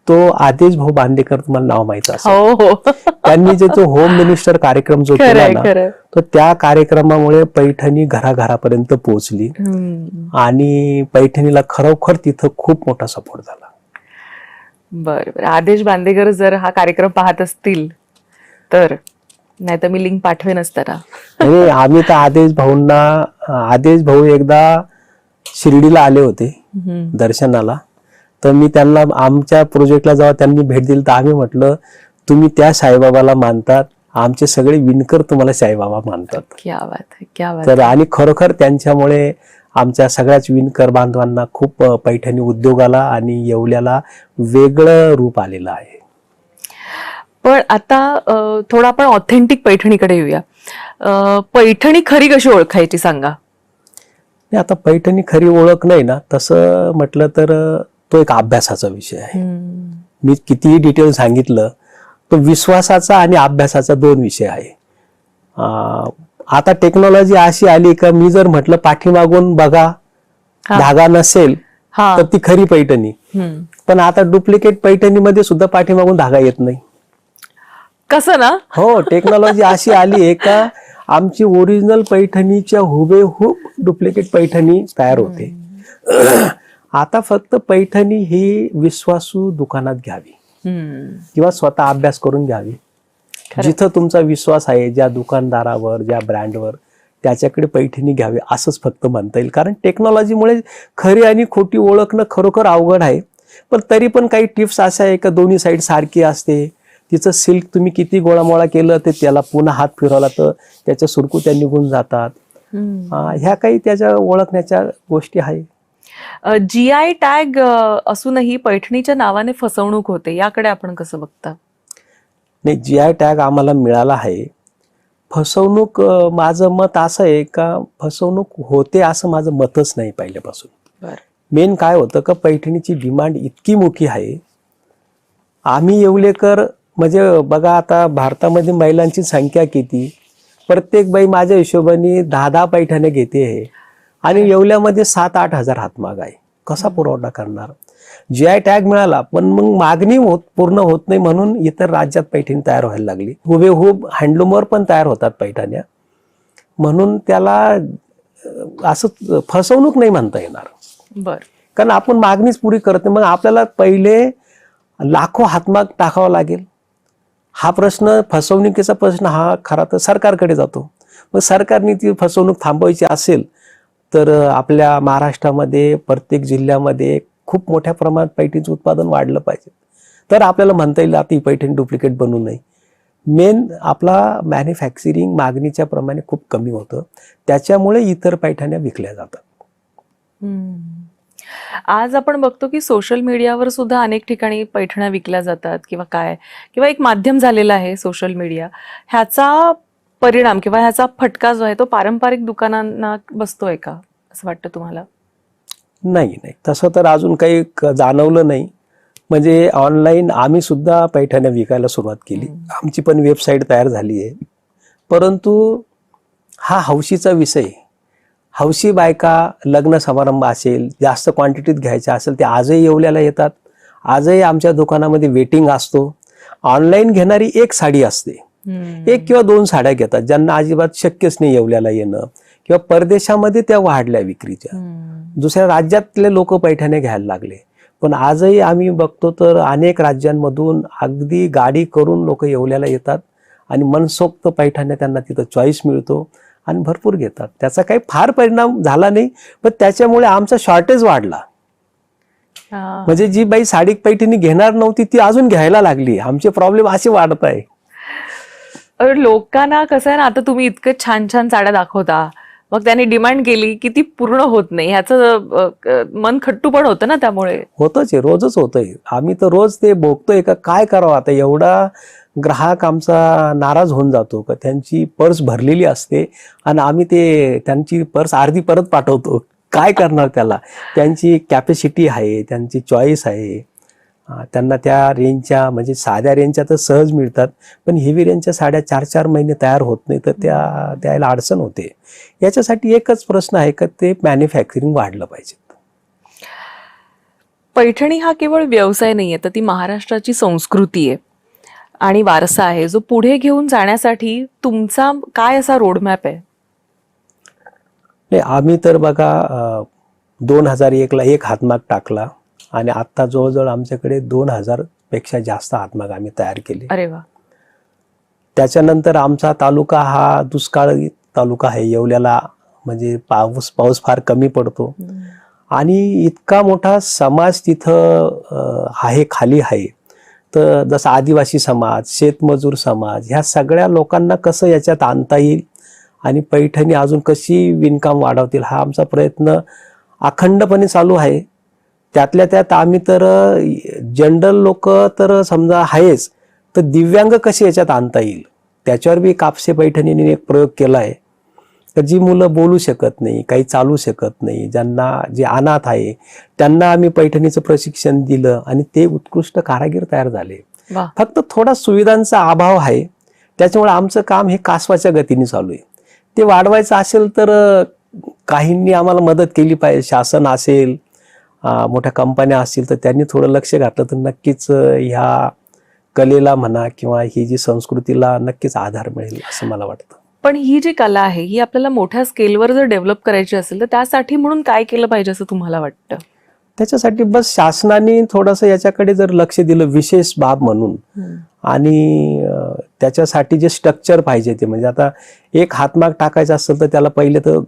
तो आदेश भाऊ बांदेकर, तुम्हाला नाव माहित असेल. त्यांनी जे तो होम मिनिस्टर कार्यक्रम जो केला ना तो त्या कार्यक्रमामुळे पैठणी घराघरापर्यंत पोहोचली आणि पैठणीला खरोखर तिथं खूप मोठा सपोर्ट झाला. बरं, आदेश बांदेकर जर हा कार्यक्रम पाहत असतील तर, नाही तर मी लिंक पाठवेनच त्यांना. अरे आम्ही तर आदेश भाऊ एकदा शिर्डीला आले होते दर्शनाला, तर मी त्यांना आमच्या प्रोजेक्टला जेव्हा त्यांनी भेट दिली तर आम्ही म्हटलं तुम्ही त्या साईबाबाला मानतात, आमचे सगळे विणकर तुम्हाला साईबाबा मानतात. क्या बात है, क्या बात. तर आणि खरोखर त्यांच्यामुळे आमच्या सगळ्याच विणकर बांधवांना खूप पैठणी उद्योगाला आणि येवल्याला वेगळं रूप आलेलं आहे. पण आता थोडं आपण ऑथेंटिक पैठणीकडे येऊया. पैठणी खरी कशी ओळखायची सांगा. आता पैठणी खरी ओळख नाही ना, तसं म्हटलं तर तो एक अभ्यासाचा विषय आहे. मी कितीही डिटेल सांगितलं तो विश्वासाचा आणि अभ्यासाचा 2 विषय आहे. आता टेक्नॉलॉजी अशी आली का मी जर म्हटलं पाठीमागून बघा धागा नसेल तर ती खरी पैठणी, पण आता डुप्लिकेट पैठणीमध्ये सुद्धा पाठीमागून धागा येत नाही. कसं ना? हो, टेक्नॉलॉजी अशी आली आहे का आमची ओरिजिनल पैठणीच्या हुबेहूब डुप्लिकेट पैठणी तयार होते. आता फक्त पैठणी ही विश्वासू दुकानात घ्यावी किंवा स्वतः अभ्यास करून घ्यावी. जिथं तुमचा विश्वास आहे, ज्या दुकानदारावर, ज्या ब्रँडवर, त्याच्याकडे पैठणी घ्यावी असंच फक्त म्हणता येईल. कारण टेक्नॉलॉजीमुळे खरी आणि खोटी ओळखणं खरोखर अवघड आहे. पण तरी पण काही टिप्स अशा आहे का दोन्ही साईड सारखी असते. तिचं सिल्क तुम्ही किती गोळामोळा केलं ते त्याला पुन्हा हात फिरवला तर त्याच्या सुरकुत्या निघून जातात. ह्या काही त्याच्या ओळखण्याच्या गोष्टी आहे. GI टॅग असूनही पैठणीच्या नावाने फसवणूक होते, याकडे आपण कसं बघता? नाही, GI टॅग आम्हाला मिळाला आहे. फसवणूक माझं मत असं आहे का फसवणूक होते असं माझं मतच नाही पहिल्यापासून. मेन काय होतं का पैठणीची डिमांड इतकी मोठी आहे. आम्ही येवलेकर म्हणजे बघा आता भारतामध्ये महिलांची संख्या किती, प्रत्येक बाई माझ्या हिशोबाने 10-10 पैठण्या घेते आहे आणि येवल्यामध्ये 7-8 हजार हातमाग आहे. कसा पुरवठा करणार? GI टॅग मिळाला पण मग मागणी पूर्ण होत नाही म्हणून इतर राज्यात पैठणी तयार व्हायला लागली. हुबेहूब हँडलूमवर पण तयार होतात पैठण्या, म्हणून त्याला असं फसवणूक नाही म्हणता येणार. बरं, कारण आपण मागणीच पुरी करत नाही. मग आपल्याला पहिले लाखो हातमाग टाकावा लागेल. हा प्रश्न, फसवणुकीचा प्रश्न हा खरा तर सरकारकडे जातो. मग सरकारने ती फसवणूक थांबवायची असेल तर आपल्या महाराष्ट्रामध्ये प्रत्येक जिल्ह्यामध्ये खूप मोठ्या प्रमाणात पैठणीचं उत्पादन वाढलं पाहिजे, तर आपल्याला म्हणता येईल आता ही पैठणी डुप्लिकेट बनू नये. मेन आपला मॅन्युफॅक्चरिंग मागणीच्या प्रमाणे खूप कमी होतं, त्याच्यामुळे इतर पैठण्या विकल्या जातात. आज आपण बघतो की सोशल मीडियावर सुद्धा अनेक ठिकाणी पैठण्या विकल्या जातात किंवा एक माध्यम झालेलं आहे सोशल मीडिया. ह्याचा परिणाम किंवा ह्याचा फटका जो आहे तो पारंपरिक दुकानांना बसतोय का असं वाटतं तुम्हाला? नाही, तसं तर अजून काही जाणवलं नाही. म्हणजे ऑनलाईन आम्ही सुद्धा पैठण्या विकायला सुरुवात केली. आमची पण वेबसाईट तयार झाली आहे. परंतु हा हौशीचा विषय. हौशी बायका लग्न समारंभ असेल, जास्त क्वांटिटीत घ्यायच्या असेल ते आजही येवल्याला येतात. आजही आमच्या दुकानामध्ये वेटिंग असतो. ऑनलाईन घेणारी एक साडी असते, 1 किंवा 2 साड्या घेतात ज्यांना अजिबात शक्यच नाही येवल्याला येणं, किंवा परदेशामध्ये त्या वाढल्या विक्रीच्या. दुसऱ्या राज्यातले लोक पैठण्या घ्यायला लागले. पण आजही आम्ही बघतो तर अनेक राज्यांमधून अगदी गाडी करून लोक येवल्याला येतात आणि मनसोक्त पैठण्या त्यांना तिथं चॉईस मिळतो आणि भरपूर घेतात. त्याचा काही फार परिणाम झाला नाही, पण त्याच्यामुळे आमचा शॉर्टेज वाढला. म्हणजे जी बाई साडी पैठणी घेणार नव्हती ती अजून घ्यायला लागली. आमचे प्रॉब्लेम असे वाढत आहे. लोकांना कसं आहे ना, आता तुम्ही इतकं छान छान साड्या दाखवता, मग त्यांनी डिमांड केली की ती पूर्ण होत नाही, ह्याचं मन खट्टू पण होतं ना त्यामुळे. होतच आहे, रोजच होतंय. आम्ही तर रोज ते भोगतोय का काय करावं आता. एवढा ग्राहक आमचा नाराज होऊन जातो का त्यांची पर्स भरलेली असते आणि आम्ही ते त्यांची पर्स अर्धी परत पाठवतो. काय करणार त्याला. त्यांची कॅपॅसिटी आहे, त्यांची चॉईस आहे. त्यांना त्या रेंजच्या म्हणजे साध्या रेंजच्या तर सहज मिळतात, पण हेवी रेंजच्या साड्या 4-4 महिने तयार होत नाही, तर त्याला अडचण होते. याच्यासाठी एकच प्रश्न आहे का ते मॅन्युफॅक्चरिंग वाढलं पाहिजे. पैठणी हा केवळ व्यवसाय नाहीये, तर ती महाराष्ट्राची संस्कृती आहे आणि वारसा आहे, जो पुढे घेऊन जाण्यासाठी तुमचा काय असा रोडमॅप आहे? नाही, आम्ही तर बघा 2001ला एक हातमाग टाकला आणि आता जवळजवळ आमच्याकडे 2000 पेक्षा जास्त हातमाग आम्ही तयार केले. अरे वा. त्याच्यानंतर आमचा तालुका हा दुष्काळी तालुका आहे. येवल्याला म्हणजे पाऊस फार कमी पडतो आणि इतका मोठा समाज तिथं आहे, खाली आहे. तर जसं आदिवासी समाज, शेतमजूर समाज, ह्या सगळ्या लोकांना कसं याच्यात आणता येईल आणि पैठणी अजून कशी विणकाम वाढवतील हा आमचा प्रयत्न अखंडपणे चालू आहे. त्यातल्या त्यात आम्ही तर जनरल लोक तर समजा आहेच, तर दिव्यांग कसे याच्यात आणता येईल त्याच्यावर बी कापसे पैठणीने एक प्रयोग केला आहे. तर जी मुलं बोलू शकत नाही, काही चालू शकत नाही, ज्यांना जे अनाथ आहे त्यांना आम्ही पैठणीचं प्रशिक्षण दिलं आणि ते उत्कृष्ट कारागीर तयार झाले. फक्त थोडा सुविधांचा अभाव आहे, त्याच्यामुळे आमचं काम हे कासवाच्या गतीने चालू आहे. ते वाढवायचं असेल तर काहींनी आम्हाला मदत केली पाहिजे. शासन असेल, मोठ्या कंपन्या असतील, तर त्यांनी थोडं लक्ष घातलं तर नक्कीच ह्या कलेला म्हणा किंवा ही जी संस्कृतीला नक्कीच आधार मिळेल असं मला वाटतं. पण ही जी कला आहे ही आपल्याला मोठ्या स्केलवर जर डेव्हलप करायची असेल तर त्यासाठी म्हणून काय केलं पाहिजे असं तुम्हाला वाटतं? त्याच्यासाठी बस शासनाने थोडंसं याच्याकडे जर लक्ष दिलं विशेष बाब म्हणून, आणि त्याच्यासाठी जे स्ट्रक्चर पाहिजे ते म्हणजे आता एक हातमाग टाकायचा असेल तर त्याला पहिले तर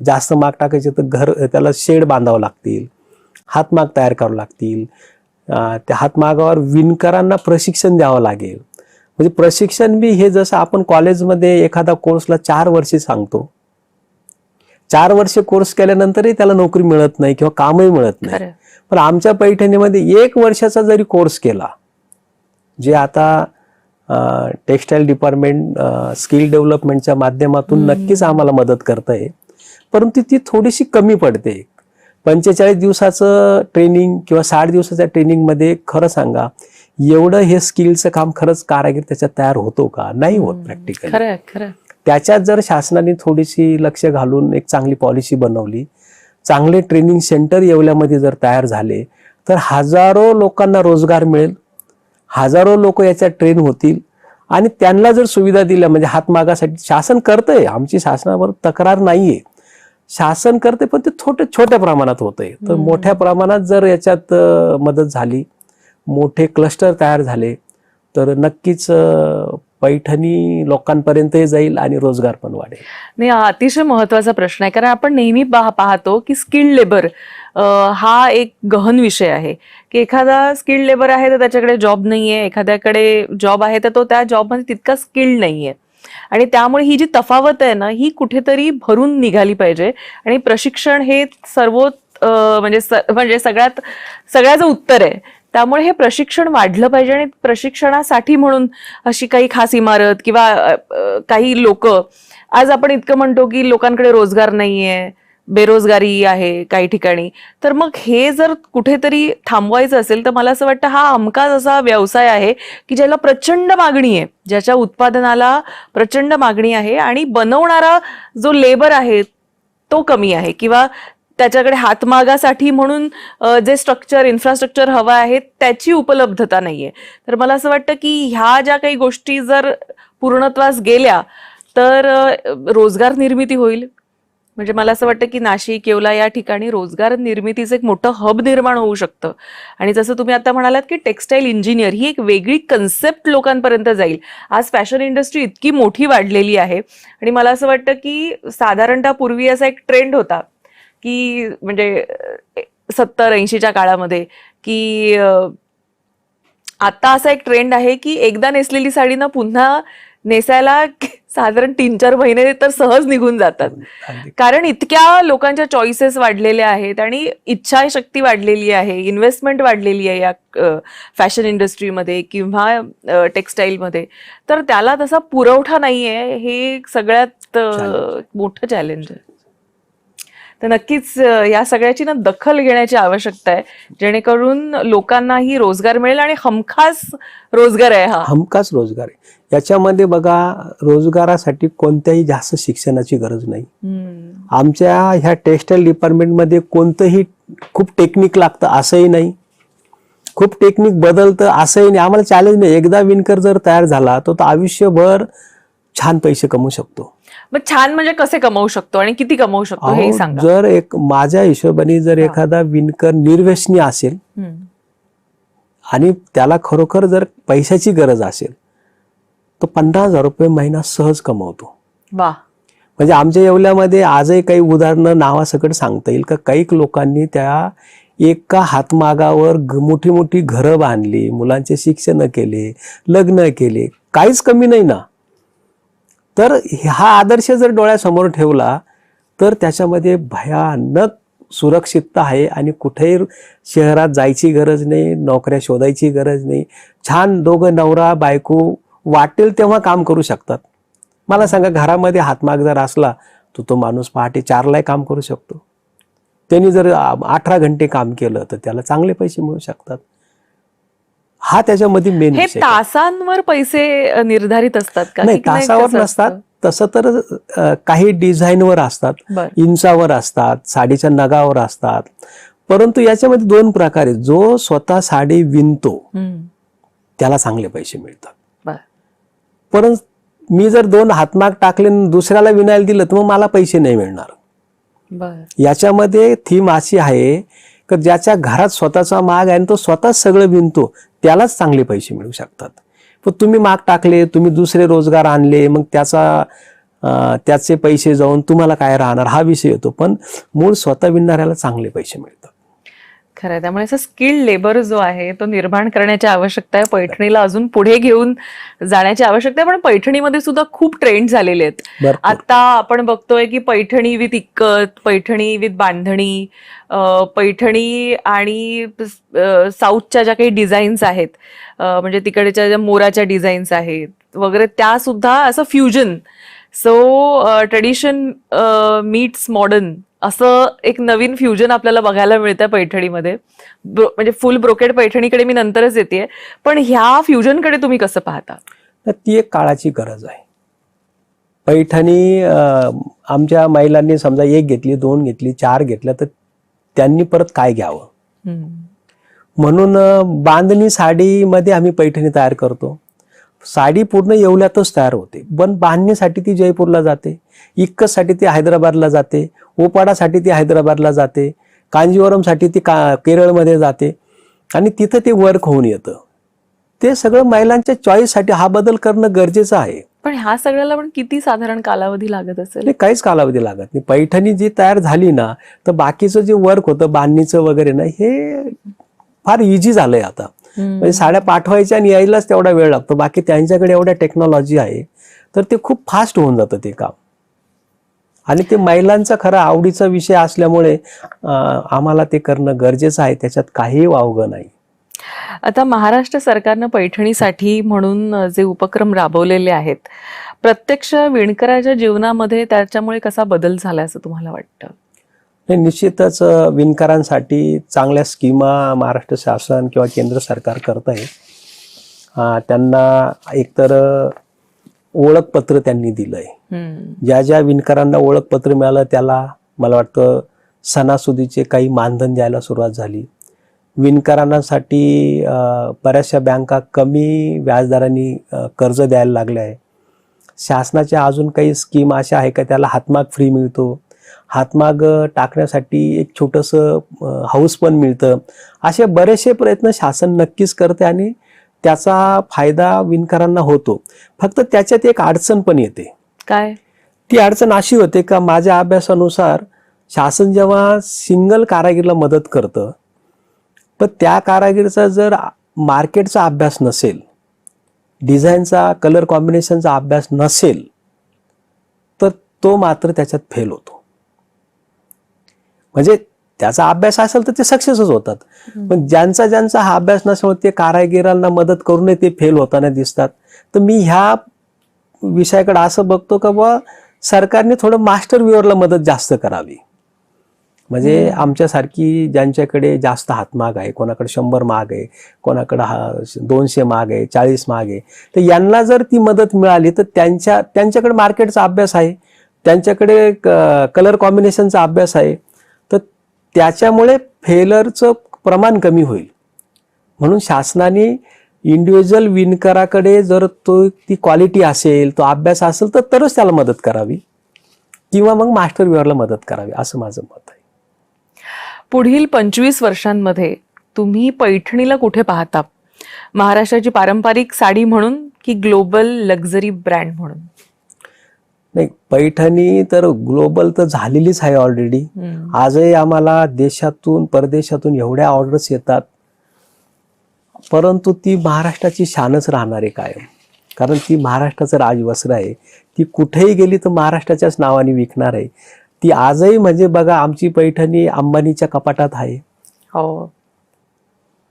जास्त माग टाकायचे तर त्याला शेड बांधावं लागतील, हातमाग तयार करावं लागतील. त्या हातमागावर विणकरांना प्रशिक्षण द्यावं लागेल. म्हणजे प्रशिक्षण बी हे जसं आपण कॉलेजमध्ये एखादा कोर्सला 4 वर्षे सांगतो, 4 वर्षे कोर्स केल्यानंतरही त्याला नोकरी मिळत नाही किंवा कामही मिळत नाही. पण आमच्या पैठणीमध्ये 1 वर्षाचा जरी कोर्स केला, जे आता टेक्सटाईल डिपार्टमेंट स्किल डेव्हलपमेंटच्या माध्यमातून नक्कीच आम्हाला मदत करत आहे, परंतु ती थोडीशी कमी पडते. 45 दिवसाचं ट्रेनिंग किंवा 60 दिवसाच्या ट्रेनिंगमध्ये खरं सांगा एवढं हे स्किलचं काम खरंच कारागीर त्याच्यात तयार होतो का? नाही होत प्रॅक्टिकली. त्याच्यात जर शासनाने थोडीशी लक्ष घालून एक चांगली पॉलिसी बनवली, चांगले ट्रेनिंग सेंटर येवल्यामध्ये जर तयार झाले तर हजारो लोकांना रोजगार मिळेल, हजारो लोक याच्यात ट्रेन होतील आणि त्यांना जर सुविधा दिल्या म्हणजे हातमागासाठी शासन करतंय, आमची शासनावर तक्रार नाहीये, शासन करते, पण ते छोट्या प्रमाणात होतंय. तर मोठ्या प्रमाणात जर याच्यात मदत झाली, मोठे क्लस्टर तयार झाले तर नक्कीच पैठणी लोकांपर्यंतही जाईल आणि रोजगार पण वाढेल. नाही, हा अतिशय महत्वाचा प्रश्न आहे, कारण आपण नेहमी पाहतो की स्किल्ड लेबर हा एक गहन विषय आहे की एखादा स्किल्ड लेबर आहे तर त्याच्याकडे जॉब नाहीये, एखाद्याकडे जॉब आहे तर तो त्या जॉबमध्ये तितका स्किल्ड नाहीये. आणि त्यामुळे ही जी तफावत आहे ना ही कुठेतरी भरून निघाली पाहिजे आणि प्रशिक्षण हे म्हणजे सगळ्याचं उत्तर आहे. त्यामुळे हे प्रशिक्षण वाढलं पाहिजे आणि प्रशिक्षणासाठी म्हणून अशी काही खास इमारत किंवा काही लोक, आज आपण इतकं म्हणतो की लोकांकडे रोजगार नाहीये, बेरोजगारी आहे काही ठिकाणी, तर मग हे जर कुठेतरी थांबवायचं असेल तर मला असं वाटतं हा अमकाच असा व्यवसाय आहे की ज्याला प्रचंड मागणी आहे, ज्याच्या उत्पादनाला प्रचंड मागणी आहे आणि बनवणारा जो लेबर आहे तो कमी आहे किंवा त्याच्याकडे हातमागासाठी म्हणून जे इन्फ्रास्ट्रक्चर हवं आहे त्याची उपलब्धता नाहीये. तर मला असं वाटतं की ह्या ज्या काही गोष्टी जर पूर्णत्वास गेल्या तर रोजगार निर्मिती होईल. म्हणजे मला असं वाटतं की नाशिक, येवला या ठिकाणी रोजगार निर्मितीचं एक मोठं हब निर्माण होऊ शकतं. आणि जसं तुम्ही आता म्हणालात की टेक्सटाईल इंजिनियर ही एक वेगळी कन्सेप्ट लोकांपर्यंत जाईल. आज फॅशन इंडस्ट्री इतकी मोठी वाढलेली आहे आणि मला असं वाटतं की साधारणतः पूर्वी असा एक ट्रेंड होता की म्हणजे 70-80च्या काळामध्ये की आता असा एक ट्रेंड आहे की एकदा नेसलेली साडी ना पुन्हा नेसायला साधारण 3-4 महिने तर सहज निघून जातात. अगदी. कारण इतक्या लोकांच्या चॉईसेस वाढलेल्या आहेत आणि इच्छाशक्ती वाढलेली आहे, इन्व्हेस्टमेंट वाढलेली आहे या फॅशन इंडस्ट्रीमध्ये किंवा टेक्सटाईलमध्ये. तर त्याला तसा पुरवठा नाहीये, हे सगळ्यात मोठं चॅलेंज आहे. तर नक्कीच या सगळ्याची ना दखल घेण्याची आवश्यकता आहे, जेणेकरून लोकांनाही रोजगार मिळेल आणि हमखास रोजगार आहे हा. हमखास रोजगार आहे. याच्यामध्ये बघा, रोजगारासाठी कोणत्याही जास्त शिक्षणाची गरज नाही. आमच्या ह्या टेक्सटाईल डिपार्टमेंटमध्ये कोणतंही खूप टेक्निक लागतं असंही नाही, खूप टेक्निक बदलतं असंही नाही. आम्हाला चॅलेंज नाही. एकदा विणकर जर तयार झाला तो आयुष्यभर छान पैसे कमवू शकतो. मग छान म्हणजे कसे कमवू शकतो आणि किती कमवू शकतो हे सांगा. जर माझ्या हिशोबाने जर एखादा विणकर निर्व्यसनी असेल आणि त्याला खरोखर जर पैशाची गरज असेल तो 50,000 रुपये महिना सहज कमवतो. वा. म्हणजे आमच्या येवल्यामध्ये आजही काही उदाहरणं नावासकट सांगता येईल का काही लोकांनी त्या एका हातमागावर मोठी मोठी घरं बांधली, मुलांचे शिक्षण केले, लग्न केले, काहीच कमी नाही ना. तर हा आदर्श जर डोळ्यासमोर ठेवला तर त्याच्यामध्ये भयानक सुरक्षितता आहे आणि कुठेही शहरात जायची गरज नाही, नोकऱ्या शोधायची गरज नाही. छान दोघं नवरा बायको वाटेल तेव्हा काम करू शकतात. मला सांगा, घरामध्ये हातमाग जर असला तर तो माणूस पहाटे 4ला काम करू शकतो. त्यांनी जर 18 घंटे काम केलं तर त्याला चांगले पैसे मिळू शकतात. हा त्याच्यामध्ये मेन हे तासांवर पैसे निर्धारित असतात का? नाही, तासावर नसतात. तसं तर काही डिझाईनवर असतात, इंचावर असतात, साडीच्या नगावर असतात. परंतु याच्यामध्ये 2 प्रकार आहेत. जो स्वतः साडी विणतो त्याला चांगले पैसे मिळतात. परंतु मी जर 2 हातमाग टाकले दुसऱ्याला विणायला दिलं तर मग मला पैसे नाही मिळणार. याच्यामध्ये थीम अशी आहे की ज्याच्या घरात स्वतःचा माग आहे आणि तो स्वतःच सगळं विणतो त्यालाच चांगले पैसे मिळू शकतात. पण तुम्ही माग टाकले, तुम्ही दुसरे रोजगार आणले, मग त्याचे पैसे जाऊन तुम्हाला काय राहणार हा विषय येतो. पण मूळ स्वतः विणणाऱ्याला चांगले पैसे मिळतात. खरं. त्यामुळे असं स्किल्ड लेबर जो आहे तो निर्माण करण्याची आवश्यकता आहे. पैठणीला अजून पुढे घेऊन जाण्याची आवश्यकता आहे. पण पैठणीमध्ये सुद्धा खूप ट्रेंड झालेले आहेत. आता आपण बघतोय की पैठणी विथ इक्कत, पैठणी विथ बांधणी, पैठणी आणि साऊथच्या ज्या काही डिझाईन्स आहेत, म्हणजे तिकडच्या ज्या मोराच्या डिझाईन्स आहेत वगैरे, त्या सुद्धा असं fusion. So tradition meats modern असं एक नवीन फ्युजन आपल्याला बघायला मिळतं पैठणीमध्ये. म्हणजे फुल ब्रोकेड पैठणीकडे मी नंतरच येते, पण ह्या फ्युजनकडे तुम्ही कसं पाहता? ती एक काळाची गरज आहे. पैठणी आमच्या महिलांनी समजा 1 घेतली, 2 घेतली, 4 घेतल्या तर त्यांनी परत काय घ्यावं, म्हणून बांधणी साडीमध्ये आम्ही पैठणी तयार करतो. साडी पूर्ण येवल्यातच तयार होते, पण बांधणीसाठी ती जयपूरला जाते, इक्कसाठी ती हैदराबादला जाते, ओपाडासाठी ती हैदराबादला जाते, कांजीवरमसाठी ती केरळमध्ये जाते आणि तिथं ते वर्क होऊन येतं. ते सगळं महिलांच्या चॉईससाठी हा बदल करणं गरजेचं आहे. पण ह्या सगळ्याला पण किती साधारण कालावधी लागत असेल? काहीच कालावधी लागत नाही. पैठणी जी तयार झाली ना तर बाकीचं जे वर्क होतं बांधणीचं वगैरे ना हे फार इझी झालंय आता. म्हणजे साड्या पाठवायच्या आणि यायलाच तेवढा वेळ लागतो. बाकी त्यांच्याकडे एवढ्या टेक्नॉलॉजी आहे तर ते खूप फास्ट होऊन जातं ते काम. आणि ते महिलांचा खरा आवडीचा विषय असल्यामुळे आम्हाला ते करणं गरजेचं आहे. त्याच्यात काहीही वावगं नाही. आता महाराष्ट्र सरकारनं पैठणीसाठी म्हणून जे उपक्रम राबवलेले आहेत, प्रत्यक्ष विणकराच्या जीवनामध्ये त्याच्यामुळे कसा बदल झाला असं तुम्हाला वाटतं? निश्चितच विणकरांसाठी चांगल्या स्कीमा महाराष्ट्र शासन किंवा केंद्र सरकार करत आहे. त्यांना एकतर ओळखपत्र त्यांनी दिलंय. ज्या ज्या विणकरांना ओळखपत्र मिळालं त्याला मला वाटतं सणासुदीचे काही मानधन द्यायला सुरुवात झाली. विणकरांसाठी बऱ्याचशा बँका कमी व्याजदरांनी कर्ज द्यायला लागले आहे. शासनाच्या अजून काही स्कीम अशा आहे का त्याला हातमाग फ्री मिळतो, हातमाग टाकण्यासाठी एक छोटंसं हाऊस पण मिळतं. असे बरेचसे प्रयत्न शासन नक्कीच करते आणि त्याचा फायदा विणकरांना होतो. फक्त त्याच्यात एक अडचण पण येते. काय? ती अडचण अशी होते का माझ्या अभ्यासानुसार शासन जेव्हा सिंगल कारागीरला मदत करतं पण त्या कारागीरचा जर मार्केटचा अभ्यास नसेल, डिझाईनचा कलर कॉम्बिनेशनचा अभ्यास नसेल तो मात्र त्याच्यात फेल होतो. म्हणजे त्याचा अभ्यास असेल तर ते सक्सेसच होतात, पण ज्यांचा हा अभ्यास नसल्यामुळे ते कारागिरांना मदत करूनही ते फेल होताना दिसतात. तर मी ह्या विषयाकडे असं बघतो का बा सरकारने थोडं मास्टर व्ह्यूअरला मदत जास्त करावी. म्हणजे आमच्यासारखी ज्यांच्याकडे जास्त हातमाग आहे, कोणाकडे 100 माग आहे, कोणाकडे 200 माग आहे, 40 माग आहे, तर यांना जर ती मदत मिळाली तर त्यांच्याकडे मार्केटचा अभ्यास आहे, त्यांच्याकडे कलर कॉम्बिनेशनचा अभ्यास आहे, तर त्याच्यामुळे फेलरचं प्रमाण कमी होईल. म्हणून शासनाने इंडिव्हिज्युअल विणकराकडे जर ती क्वालिटी असेल, तो अभ्यास असेल तर तरच त्याला मदत करावी, किंवा मग मास्टर व्ह्यूअरला मदत करावी, असं माझं मत आहे. पुढील 25 वर्षांमध्ये तुम्ही पैठणीला कुठे पाहता? महाराष्ट्राची पारंपरिक साडी म्हणून की ग्लोबल लक्झरी ब्रँड म्हणून? नाही, पैठणी तर ग्लोबल तर झालेलीच आहे ऑलरेडी. आजही आम्हाला देशातून परदेशातून एवढ्या ऑर्डर्स येतात, परंतु ती महाराष्ट्राची शानच राहणार आहे कायम, कारण ती महाराष्ट्राचं राजवस्त्र आहे. ती कुठेही गेली तर महाराष्ट्राच्याच नावाने विकणार आहे. ती आजही म्हणजे बघा, आमची पैठणी अंबानीच्या कपाटात आहे. हो,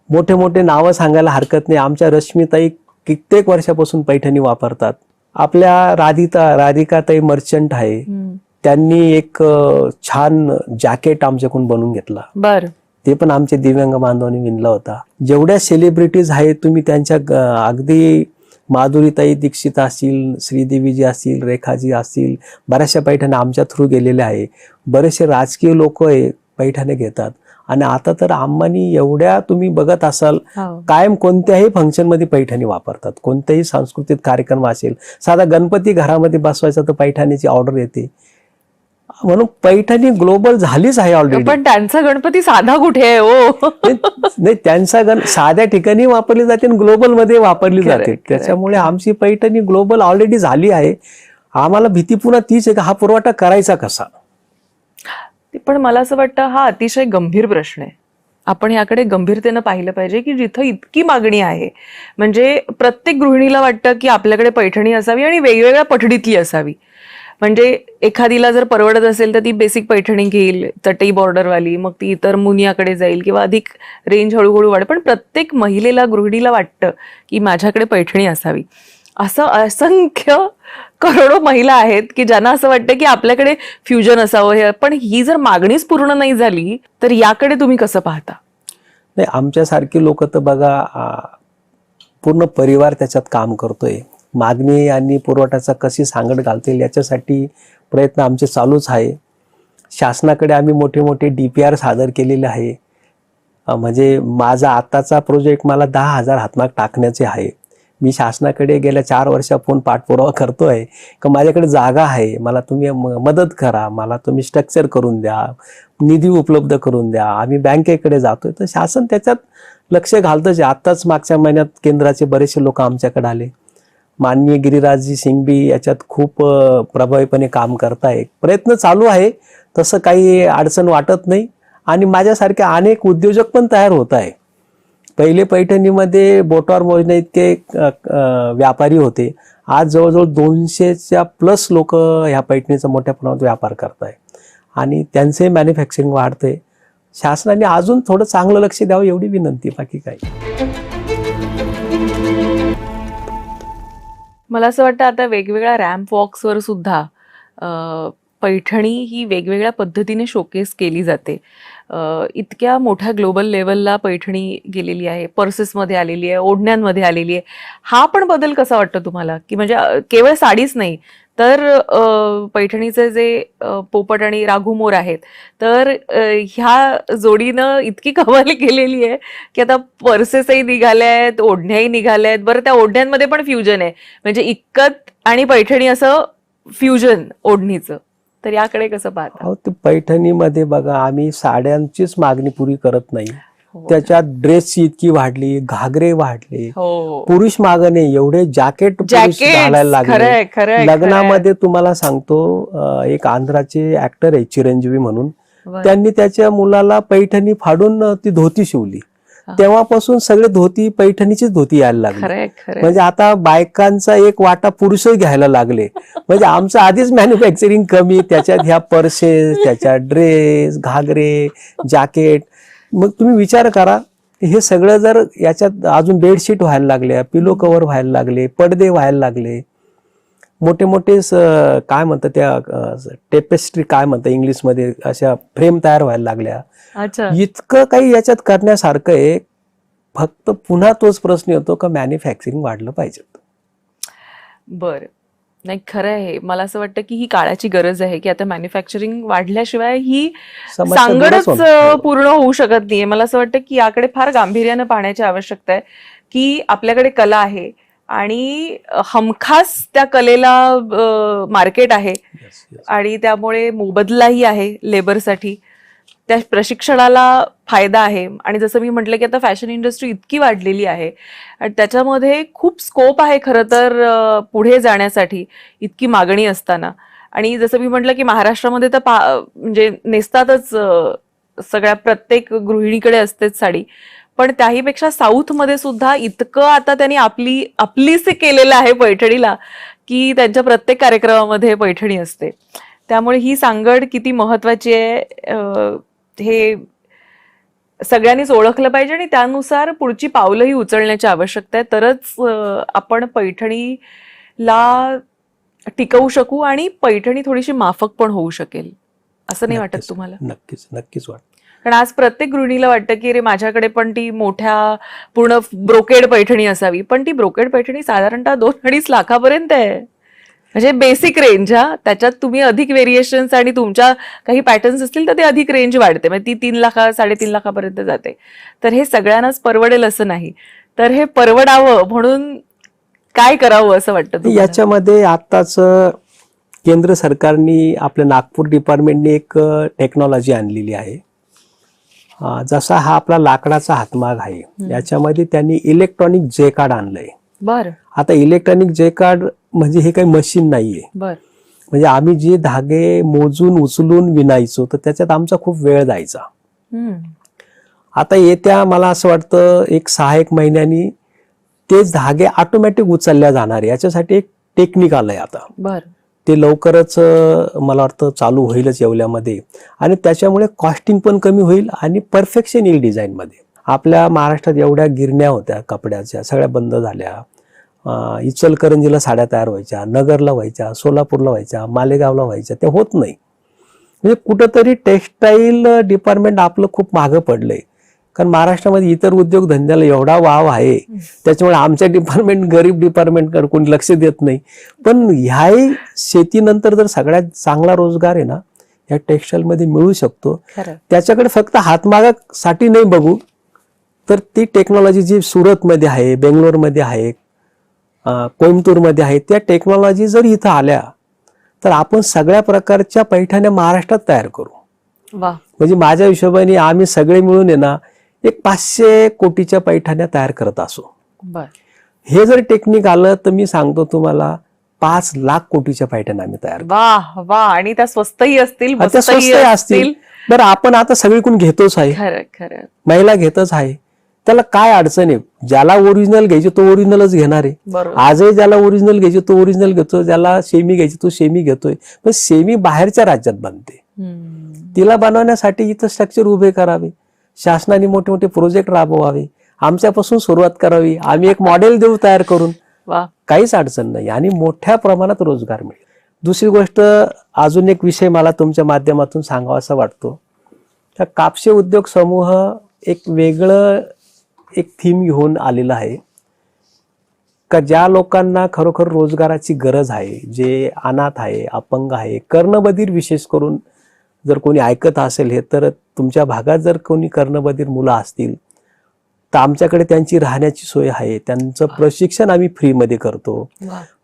मोठे मोठे नावं सांगायला हरकत नाही. आमच्या रश्मीताई कित्येक वर्षापासून पैठणी वापरतात. आपल्या राधिकाताई मर्चंट आहे, त्यांनी एक छान जॅकेट आमच्याकडून बनवून घेतला. बर, ते पण आमचे दिव्यांग बांधवांनी विणला होता. जेवढ्या सेलिब्रिटीज आहेत तुम्ही त्यांच्या अगदी माधुरीताई दीक्षित असतील, श्रीदेवीजी असतील, रेखाजी असतील, बऱ्याचशा पैठण्या आमच्या थ्रू गेलेल्या आहे. बरेचसे राजकीय लोक पैठण्या घेतात. आणि आता तर अंबानी एवढ्या तुम्ही बघत असाल, कायम कोणत्याही फंक्शन मध्ये पैठणी वापरतात. कोणत्याही सांस्कृतिक कार्यक्रम असेल, साधा गणपती घरामध्ये बसवायचा तर पैठणीची ऑर्डर येते. म्हणून पैठणी ग्लोबल झालीच आहे ऑलरेडी. पण त्यांचा गणपती साधा कुठे आहे हो? नाही, त्यांचा साध्या ठिकाणी वापरली जाते आणि ग्लोबल मध्ये वापरली जाते. त्याच्यामुळे आमची पैठणी ग्लोबल ऑलरेडी झाली आहे. आम्हाला भीती पुन्हा तीच आहे का हा पुरवठा करायचा कसा. पण मला असं वाटतं हा अतिशय गंभीर प्रश्न आहे. आपण याकडे गंभीरतेनं पाहिलं पाहिजे की जिथं इतकी मागणी आहे, म्हणजे प्रत्येक गृहिणीला वाटतं की आपल्याकडे पैठणी असावी आणि वेगवेगळ्या पठडीतली असावी. म्हणजे एखादीला जर परवडत असेल तर ती बेसिक पैठणी घेईल, चटई बॉर्डरवाली, मग ती इतर मुनियाकडे जाईल किंवा अधिक रेंज हळूहळू वाढेल. पण प्रत्येक महिलेला, गृहिणीला वाटतं की माझ्याकडे पैठणी असावी. असं असंख्य करोडो महिला आहेत की ज्यांना असं वाटतं की आपल्याकडे फ्युजन असावं. पण ही जर मागणीच पूर्ण नाही झाली तर याकडे तुम्ही कसं पाहता? नाही, आमच्यासारखी लोक तर बघा पूर्ण परिवार त्याच्यात काम करतोय. मागणी आणि पुरवठ्याचा कशी सांगड घालतील याच्यासाठी प्रयत्न आमचे चालूच आहे. शासनाकडे आम्ही मोठे मोठे DPR सादर केलेले आहे. म्हणजे माझा आताचा प्रोजेक्ट मला 10,000 हातमाग टाकण्याचे आहे. मी शासनाकडे गेल्या 4 वर्षापासून पाठपुरावा करतोय की माझ्याकडे जागा आहे, मला तुम्ही मदत करा, मला तुम्ही स्ट्रक्चर करून द्या, निधी उपलब्ध करून द्या. आम्ही बँकेकडे जातोय, तर शासन त्याच्यात लक्ष घालतच. आत्ताच मागच्या महिन्यात केंद्राचे बरेचसे लोक आमच्याकडे आले. माननीय गिरिराजजी सिंघवी याच्यात खूप प्रभावीपणे काम करताय. प्रयत्न चालू आहे, तसं काही अडचण वाटत नाही. आणि माझ्यासारखे अनेक उद्योजक पण तयार होत आहे. पहिले पैठणीमध्ये बोटावर मोजण्या इतके व्यापारी होते. आज जवळजवळ 200च्या प्लस लोक ह्या पैठणीचा मोठ्या प्रमाणात व्यापार करताय आणि त्यांचे मॅन्युफॅक्चरिंग वाढते. शासनाने अजून थोडं चांगलं लक्ष द्यावं एवढी विनंती, बाकी काही. मला असं वाटतं आता वेगवेगळ्या रॅम्प वॉक्सवर सुद्धा पैठणी ही वेगवेगळ्या पद्धतीने शोकेस केली जाते. इतक्या मोठ्या ग्लोबल लेवलला पैठणी गेलेली आहे, पर्सेसमध्ये आलेली आहे, ओढण्यांमध्ये आलेली आहे. हा पण बदल कसा वाटतो तुम्हाला? की म्हणजे केवळ साडीच नाही तर पैठणीचे जे पोपट आणि राघू मोर आहेत, तर ह्या जोडीनं इतकी कमाल केलेली आहे की आता पर्सेसही निघाल्या आहेत, ओढण्याही निघाल्या आहेत. बरं, त्या ओढण्यांमध्ये पण फ्युजन आहे, म्हणजे इक्कत आणि पैठणी असं फ्युजन ओढणीचं. तर याकडे कसं पाहता? ते पैठणीमध्ये बघा, आम्ही साड्यांचीच मागणी पुरी करत नाही. त्याच्यात ड्रेसची इतकी वाढली, घागरे वाढले, पुरुष मागणे एवढे जॅकेट घालायला लागले. लग्नामध्ये तुम्हाला सांगतो, एक आंध्राचे ऍक्टर आहे चिरंजीवी म्हणून, त्यांनी त्याच्या मुलाला पैठणी फाडून ती धोती शिवली. तेव्हापासून सगळे धोती पैठणीचीच धोती यायला लागली. खरंय खरंय. म्हणजे आता बायकांचा एक वाटा पुरुषही घ्यायला लागले. म्हणजे आमचं आधीच मॅन्युफॅक्चरिंग कमी, त्याच्यात ह्या पर्सेस, त्याच्यात ड्रेस, घागरे, जॅकेट. मग तुम्ही विचार करा, हे सगळं जर याच्यात अजून बेडशीट व्हायला लागल्या, पिलो कव्हर व्हायला लागले, पडदे व्हायला लागले, मोठे मोठे काय म्हणतात त्या टेपेस्ट्री काय म्हणतात इंग्लिशमध्ये, अशा फ्रेम तयार व्हायला लागल्या. अच्छा. इतकं काही याच्यात करण्यासारखं आहे. फक्त पुन्हा तोच प्रश्न येतो का मॅन्युफॅक्चरिंग वाढलं पाहिजे. बर, नाही खरं आहे. मला असं वाटतं की ही काळाची गरज आहे की आता मॅन्युफॅक्चरिंग वाढल्याशिवाय ही समस्या दूरच सांगडच होणार. पूर्ण होऊ शकत नाहीये. मला असं वाटतं की याकडे फार गांभीर्यानं पाहण्याची आवश्यकता आहे की आपल्याकडे कला आहे आणि हमखास त्या कलेला मार्केट आहे Yes, yes. आणि त्यामुळे मोबदलाही आहे लेबरसाठी, त्या प्रशिक्षणाला फायदा आहे. आणि जसं मी म्हटलं की आता फॅशन इंडस्ट्री इतकी वाढलेली आहे आणि त्याच्यामध्ये खूप स्कोप आहे खरं तर पुढे जाण्यासाठी, इतकी मागणी असताना. आणि जसं मी म्हटलं की महाराष्ट्रामध्ये तर म्हणजे नेसतातच, सगळ्या प्रत्येक गृहिणीकडे असतेच साडी. पण त्याहीपेक्षा साऊथमध्ये सुद्धा इतकं आता त्यांनी आपलीसे केलेलं आहे पैठणीला की त्यांच्या प्रत्येक कार्यक्रमामध्ये पैठणी असते. त्यामुळे ही सांगड किती महत्वाची आहे हे सगळ्यांनीच ओळखलं पाहिजे आणि त्यानुसार पुढची पावलंही उचलण्याची आवश्यकता आहे. तरच आपण पैठणीला टिकवू शकू आणि पैठणी थोडीशी माफक पण होऊ शकेल. असं नाही वाटत नक्कीच, तुम्हाला? नक्कीच नक्कीच वाटतं. कारण आज प्रत्येक गृहिणीला वाटतं की रे माझ्याकडे पण ती मोठ्या पूर्ण ब्रोकेड पैठणी असावी. पण ती ब्रोकेड पैठणी साधारणतः 2-2.5 लाखापर्यंत आहे. म्हणजे बेसिक रेंज. त्याच्यात तुम्ही अधिक व्हेरिएशन्स आणि तुमच्या काही पॅटर्न्स असतील तर ते अधिक रेंज वाढते. म्हणजे ती 3 लाख 3.5 लाखापर्यंत जाते. तर हे सगळ्यांनाच परवडेल असं नाही. तर हे परवडावं म्हणून काय करावं असं वाटतं तुम्हाला? याच्यामध्ये आताच केंद्र सरकारने आपल्या नागपूर डिपार्टमेंटने एक टेक्नॉलॉजी आणलेली आहे. जसा हा आपला लाकडाचा हातमाग आहे, याच्यामध्ये त्यांनी इलेक्ट्रॉनिक जे कार्ड आणलंय. बर. आता इलेक्ट्रॉनिक जे कार्ड म्हणजे हे काही मशीन नाहीये. बर. म्हणजे आम्ही जे धागे मोजून उचलून विणायचो तर त्याच्यात आमचा खूप वेळ जायचा. आता येत्या मला असं वाटतं 6-1 महिन्यांनी तेच धागे ऑटोमॅटिक उचलल्या जाणार. याच्यासाठी एक टेक्निक आलंय आता. बर. ते लवकरच मला वाटतं चालू होईलच येवल्यामध्ये आणि त्याच्यामुळे कॉस्टिंग पण कमी होईल आणि परफेक्शन येईल डिझाईनमध्ये. आपल्या महाराष्ट्रात एवढ्या गिरण्या होत्या कपड्याच्या, सगळ्या बंद झाल्या. इचलकरंजीला साड्या तयार व्हायच्या, नगरला व्हायच्या, सोलापूरला व्हायच्या, मालेगावला व्हायच्या, ते होत नाही. म्हणजे कुठंतरी टेक्स्टाईल डिपार्टमेंट आपलं खूप मागं पडलंय. कारण महाराष्ट्रामध्ये इतर उद्योगधंद्याला एवढा वाव आहे, त्याच्यामुळे आमच्या डिपार्टमेंट गरीब डिपार्टमेंटकडे कोणी लक्ष देत नाही. पण ह्याही शेतीनंतर जर सगळ्यात चांगला रोजगार आहे ना या टेक्स्टाईलमध्ये मिळू शकतो. त्याच्याकडे फक्त हातमागासाठी नाही बघू, तर ती टेक्नॉलॉजी जी सुरतमध्ये आहे, बेंगलोरमध्ये आहे, कोइंबतूरमध्ये आहे, त्या टेक्नॉलॉजी जर इथं आल्या तर आपण सगळ्या प्रकारच्या पैठण्या महाराष्ट्रात तयार करू. म्हणजे माझ्या हिशोबाने आम्ही सगळे मिळून आहे ना एक 500 कोटीच्या पैठण्या तयार करत असू. हे जर टेक्निक आलं तर मी सांगतो तुम्हाला 5 लाख कोटीच्या पैठण्या आम्ही तयार करू. वाह वाह. आणि त्या स्वस्तही असतील, त्या स्वस्त असतील. बरं, आपण आता सगळीकडून घेतोच आहे. खरं खरं. महिला घेतच आहे. त्याला काय अडचण आहे? ज्याला ओरिजिनल घ्यायची तो ओरिजिनलच घेणार आहे. आजही ज्याला ओरिजिनल घ्यायची तो ओरिजिनल घेतो, ज्याला सेमी घ्यायची तो सेमी घेतोय. पण सेमी बाहेरच्या राज्यात बनते. तिला बनवण्यासाठी इथं स्ट्रक्चर उभे करावे, शासनाने मोठे मोठे प्रोजेक्ट राबवावे, आमच्यापासून सुरुवात करावी, आम्ही एक मॉडेल देऊ तयार करून. काहीच अडचण नाही आणि मोठ्या प्रमाणात रोजगार मिळेल. दुसरी गोष्ट, अजून एक विषय मला तुमच्या माध्यमातून सांगावासा वाटतो. कापसे उद्योग समूह एक वेगळं एक थीम घेऊन आलेला आहे का ज्या लोकांना खरोखर रोजगाराची गरज आहे, जे अनाथ आहे, अपंग आहे, कर्णबधीर, विशेष करून जर कोणी ऐकत असेल हे, तर तुमच्या भागात जर कोणी कर्णबधीर मुलं असतील तर आमच्याकडे त्यांची राहण्याची सोय आहे. त्यांचं प्रशिक्षण आम्ही फ्रीमध्ये करतो.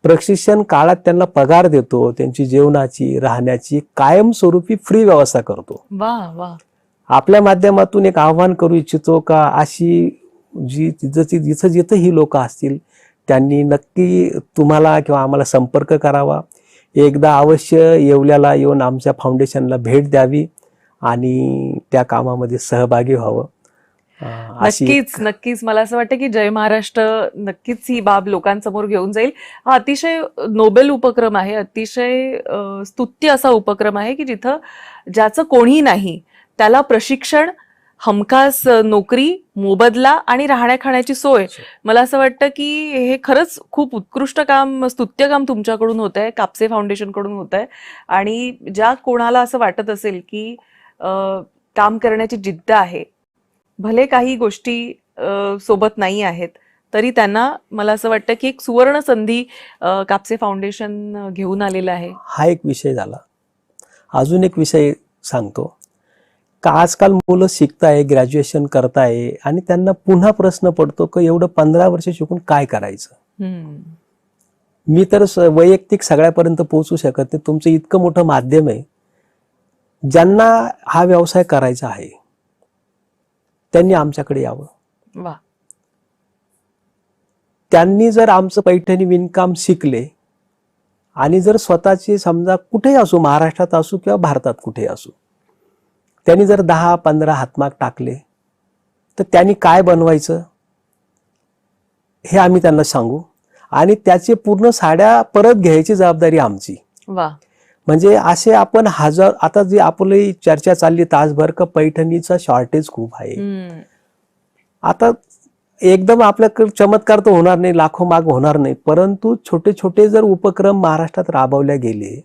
प्रशिक्षण काळात त्यांना पगार देतो. त्यांची जेवणाची, राहण्याची कायमस्वरूपी फ्री व्यवस्था करतो. आपल्या माध्यमातून एक आव्हान करू इच्छितो का अशी जिथं जिथं ही लोक असतील त्यांनी नक्की तुम्हाला किंवा आम्हाला संपर्क करावा. एकदा अवश्य येवल्याला येऊन आमच्या फाउंडेशनला भेट द्यावी आणि त्या कामामध्ये सहभागी व्हावं. नक्कीच नक्कीच मला असं वाटतं की जय महाराष्ट्र नक्कीच ही बाब लोकांसमोर घेऊन जाईल. हा अतिशय नोबेल उपक्रम आहे, अतिशय स्तुत्य असा उपक्रम आहे की जिथं ज्याचं कोणी नाही त्याला प्रशिक्षण, हमखास नोकरी, मोबदला आणि राहण्या खाण्याची सोय. मला असं वाटतं की हे खरंच खूप उत्कृष्ट काम, स्तुत्य काम तुमच्याकडून होत आहे, कापसे फाउंडेशन कडून होत आहे. आणि ज्या कोणाला असं वाटत असेल की काम करण्याची जिद्द आहे, भले काही गोष्टी सोबत नाही आहेत तरी त्यांना मला असं वाटतं की एक सुवर्ण संधी कापसे फाउंडेशन घेऊन आलेलं आहे. हा एक विषय झाला. अजून एक विषय सांगतो का आजकाल मुलं शिकताय, ग्रॅज्युएशन करताय आणि त्यांना पुन्हा प्रश्न पडतो की एवढं 15 वर्ष शिकून काय करायचं. मी तर वैयक्तिक सगळ्यापर्यंत पोहोचू शकत नाही. तुमचं इतकं मोठं माध्यम आहे, ज्यांना हा व्यवसाय करायचा आहे त्यांनी आमच्याकडे यावं. वा. त्यांनी जर आमचं पैठणी विणकाम शिकले आणि जर स्वतःची समजा कुठेही असो, महाराष्ट्रात असो किंवा भारतात कुठेही असो, त्यांनी जर 10-15 हातमाग टाकले तर त्यांनी काय बनवायचं हे आम्ही त्यांना सांगू आणि त्याचे पूर्ण साड्या परत घ्यायची जबाबदारी आमची. वा. म्हणजे असे आपण हजार, आता जी आपली चर्चा चालली तासभर का पैठणीचा शॉर्टेज खूप आहे. आता एकदम आपल्याकडे चमत्कार तर होणार नाही, लाखो माग होणार नाही, परंतु छोटे छोटे जर उपक्रम महाराष्ट्रात राबवले गेले,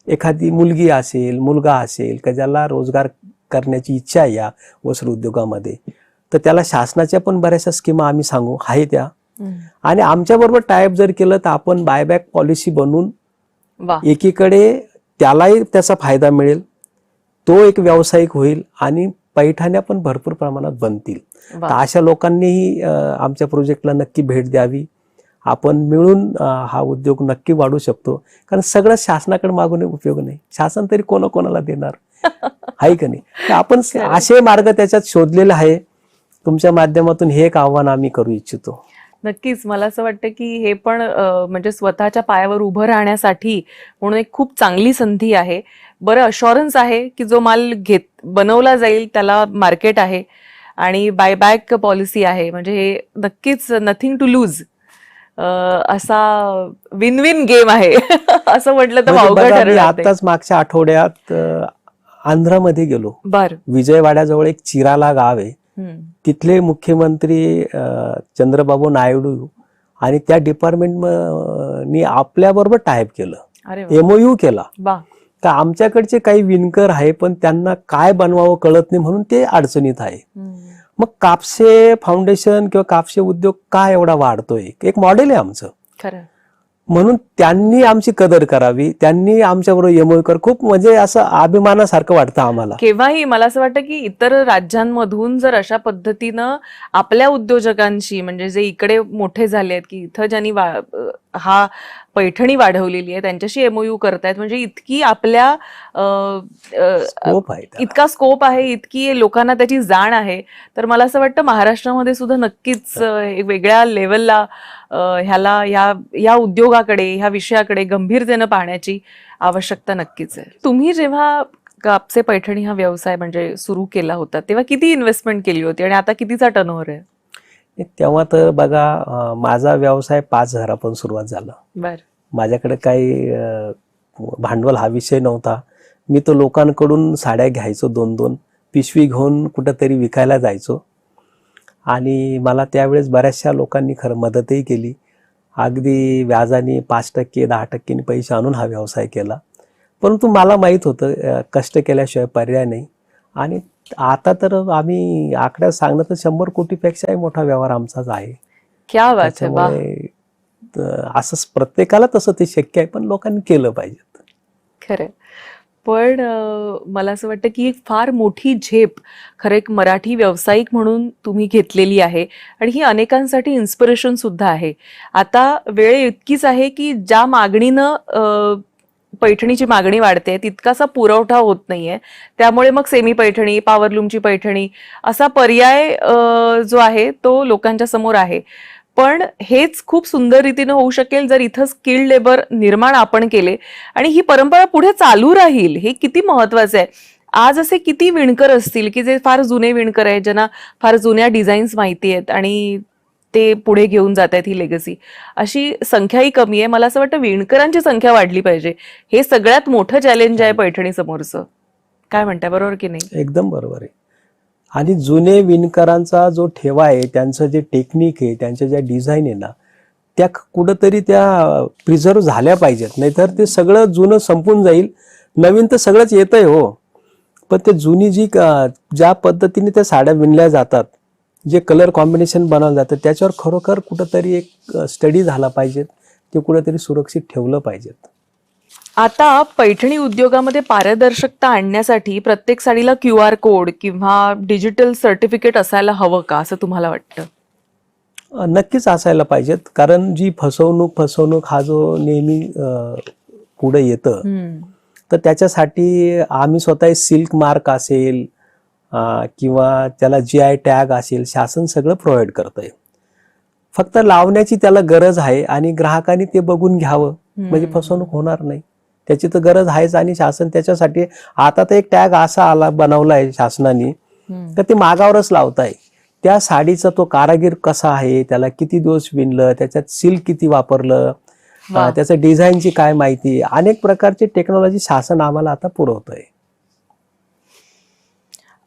एखादी मुलगी असेल, मुलगा असेल का ज्याला रोजगार करण्याची इच्छा आहे या वस्त्र उद्योगामध्ये, तर त्याला शासनाच्या पण बऱ्याचशा स्कीमा आम्ही सांगू आहे त्या. आणि आमच्या बरोबर टायअप जर केलं तर आपण बायबॅक पॉलिसी बनवून एकीकडे त्यालाही त्याचा फायदा मिळेल, तो एक व्यावसायिक होईल आणि पैठण्या पण भरपूर प्रमाणात बनतील. तर अशा लोकांनीही आमच्या प्रोजेक्टला नक्की भेट द्यावी. आपण मिळून हा उद्योग नक्की वाढवू शकतो. कारण सगळं शासनाकडे मागून उपयोग नाही, शासन तरी कोणाकोणाला देणार आहे का नाही. तर आपण असे मार्ग त्याच्यात शोधलेले आहे. तुमच्या माध्यमातून हे एक आव्हान आम्ही करू इच्छितो. नक्कीच मला असं वाटतं की हे पण म्हणजे स्वतःच्या पायावर उभं राहण्यासाठी म्हणून एक खूप चांगली संधी आहे. बरं अशुरन्स आहे की जो माल बनवला जाईल त्याला मार्केट आहे आणि बायबॅक पॉलिसी आहे. म्हणजे हे नक्कीच नथिंग टू लूज असा विन विन गेम आहे असं म्हटलं तर अवघड ठरणार. आताच मागच्या आठवड्यात आंध्रामध्ये गेलो. बर. विजयवाड्याजवळ एक चिराला गाव आहे. तिथले मुख्यमंत्री चंद्रबाबू नायडू आणि त्या डिपार्टमेंटनी आपल्या बरोबर टायप केलं, MOU केला. तर आमच्याकडचे काही विणकर आहे पण त्यांना काय बनवावं कळत नाही म्हणून ते अडचणीत आहे. मग कापसे फाउंडेशन किंवा कापसे उद्योग का एवढा वाढतोय, एक मॉडेल आहे आमचं. खरं. म्हणून त्यांनी आमची कदर करावी, त्यांनी आमच्याबरोबर MOU कर, खूप म्हणजे असं अभिमानासारखं वाटतं आम्हाला. केव्हाही मला असं वाटतं की इतर राज्यांमधून जर अशा पद्धतीनं आपल्या उद्योजकांशी, म्हणजे जे इकडे मोठे झाले आहेत की इथं ज्यांनी हा पैठणी वाढवलेली आहे त्यांच्याशी MOU करतायत, म्हणजे इतकी आपल्या इतका स्कोप आहे, इतकी लोकांना त्याची जाण आहे. तर मला असं वाटतं महाराष्ट्रामध्ये सुद्धा नक्कीच वेगळ्या लेवलला ह्याला या उद्योगाकडे, ह्या विषयाकडे गंभीरतेनं पाहण्याची आवश्यकता नक्कीच आहे. तुम्ही जेव्हा कापसे पैठणी हा व्यवसाय म्हणजे सुरू केला होता तेव्हा किती इन्व्हेस्टमेंट केली होती आणि आता कितीचा टर्नओव्हर आहे? तेव्हा तर बघा माझा व्यवसाय 5,000 पण सुरुवात झाला. बर. माझ्याकडे काही भांडवल हा विषय नव्हता. मी तो लोकांकडून साड्या घ्यायचो, 2-2 पिशवी घेऊन कुठंतरी विकायला जायचो आणि मला त्यावेळेस बऱ्याचशा लोकांनी खरं मदतही केली. अगदी व्याजाने 5%, 10% पैसे आणून हा व्यवसाय केला. परंतु मला माहीत होतं कष्ट केल्याशिवाय पर्याय नाही. आणि आता तर आम्ही आकड्यात सांगणं तर 100 कोटीपेक्षाही मोठा व्यवहार आमचाच आहे. क्या बात आहे. असं प्रत्येकाला तसं ते शक्य आहे, पण लोकांनी केलं पाहिजे. खरं. पण मला असं वाटतं की एक फार मोठी झेप खरं एक मराठी व्यावसायिक म्हणून तुम्ही घेतलेली आहे आणि ही अनेकांसाठी इन्स्पिरेशन सुद्धा आहे. आता वेळ इतकीच आहे की ज्या मागणीनं पैठणीची मागणी वाढते तितकासा पुरवठा होत नाहीये, त्यामुळे मग सेमी पैठणी, पॉवरलूमची पैठणी असा पर्याय जो आहे तो लोकांच्या समोर आहे. पण हेच खूप सुंदर रीतीने होऊ शकेल जर इथं स्किल्ड लेबर निर्माण आपण केले आणि ही परंपरा पुढे चालू राहील. हे किती महत्वाचं आहे. आज असे किती विणकर असतील की जे फार जुने विणकर आहेत, ज्यांना फार जुन्या डिझाईन्स माहिती आहेत आणि ते पुढे घेऊन जात आहेत ही लेगसी. अशी संख्याही कमी आहे. मला असं वाटतं विणकरांची संख्या वाढली पाहिजे. हे सगळ्यात मोठं चॅलेंज आहे पैठणी समोरचं. काय म्हणताय, बरोबर की नाही? एकदम बरोबर आहे. आणि जुने विणकरांचा जो ठेवा आहे, त्यांचं जे टेक्निक आहे, त्यांच्या ज्या डिझाईन आहे ना, त्या कुठंतरी त्या प्रिझर्व झाल्या पाहिजेत. नाहीतर ते सगळं जुनं संपून जाईल. नवीन तर सगळंच येतंय हो, पण ते जुनी ज्या पद्धतीने त्या साड्या विणल्या जातात, जे कलर कॉम्बिनेशन बनवलं जातं, त्याच्यावर खरोखर कुठंतरी एक स्टडी झाला पाहिजे. ते कुठंतरी सुरक्षित ठेवलं पाहिजेत. आता पैठणी उद्योगामध्ये पारदर्शकता आणण्यासाठी प्रत्येक साडीला QR कोड किंवा डिजिटल सर्टिफिकेट असायला हवं का, असं तुम्हाला वाटतं? नक्कीच असायला पाहिजेत. कारण जी फसवणूक हा जो नेहमी पुढे येतं, तर त्याच्यासाठी आम्ही स्वतः सिल्क मार्क असेल किंवा त्याला GI टॅग असेल, शासन सगळं प्रोव्हाइड करतंय. फक्त लावण्याची त्याला गरज आहे आणि ग्राहकांनी ते बघून घ्यावं, म्हणजे फसवणूक होणार नाही. त्याची तर गरज आहेच. आणि शासन त्याच्यासाठी आता तर एक टॅग असा बनवला आहे शासनाने, तर ते मागावरच लावताय. त्या साडीचा तो कारागीर कसा आहे, त्याला किती दिवस विणलं, त्याच्यात सिल्क किती वापरलं, त्याचं डिझाईनची काय माहिती, अनेक प्रकारची टेक्नॉलॉजी शासन आम्हाला आता पुरवतंय.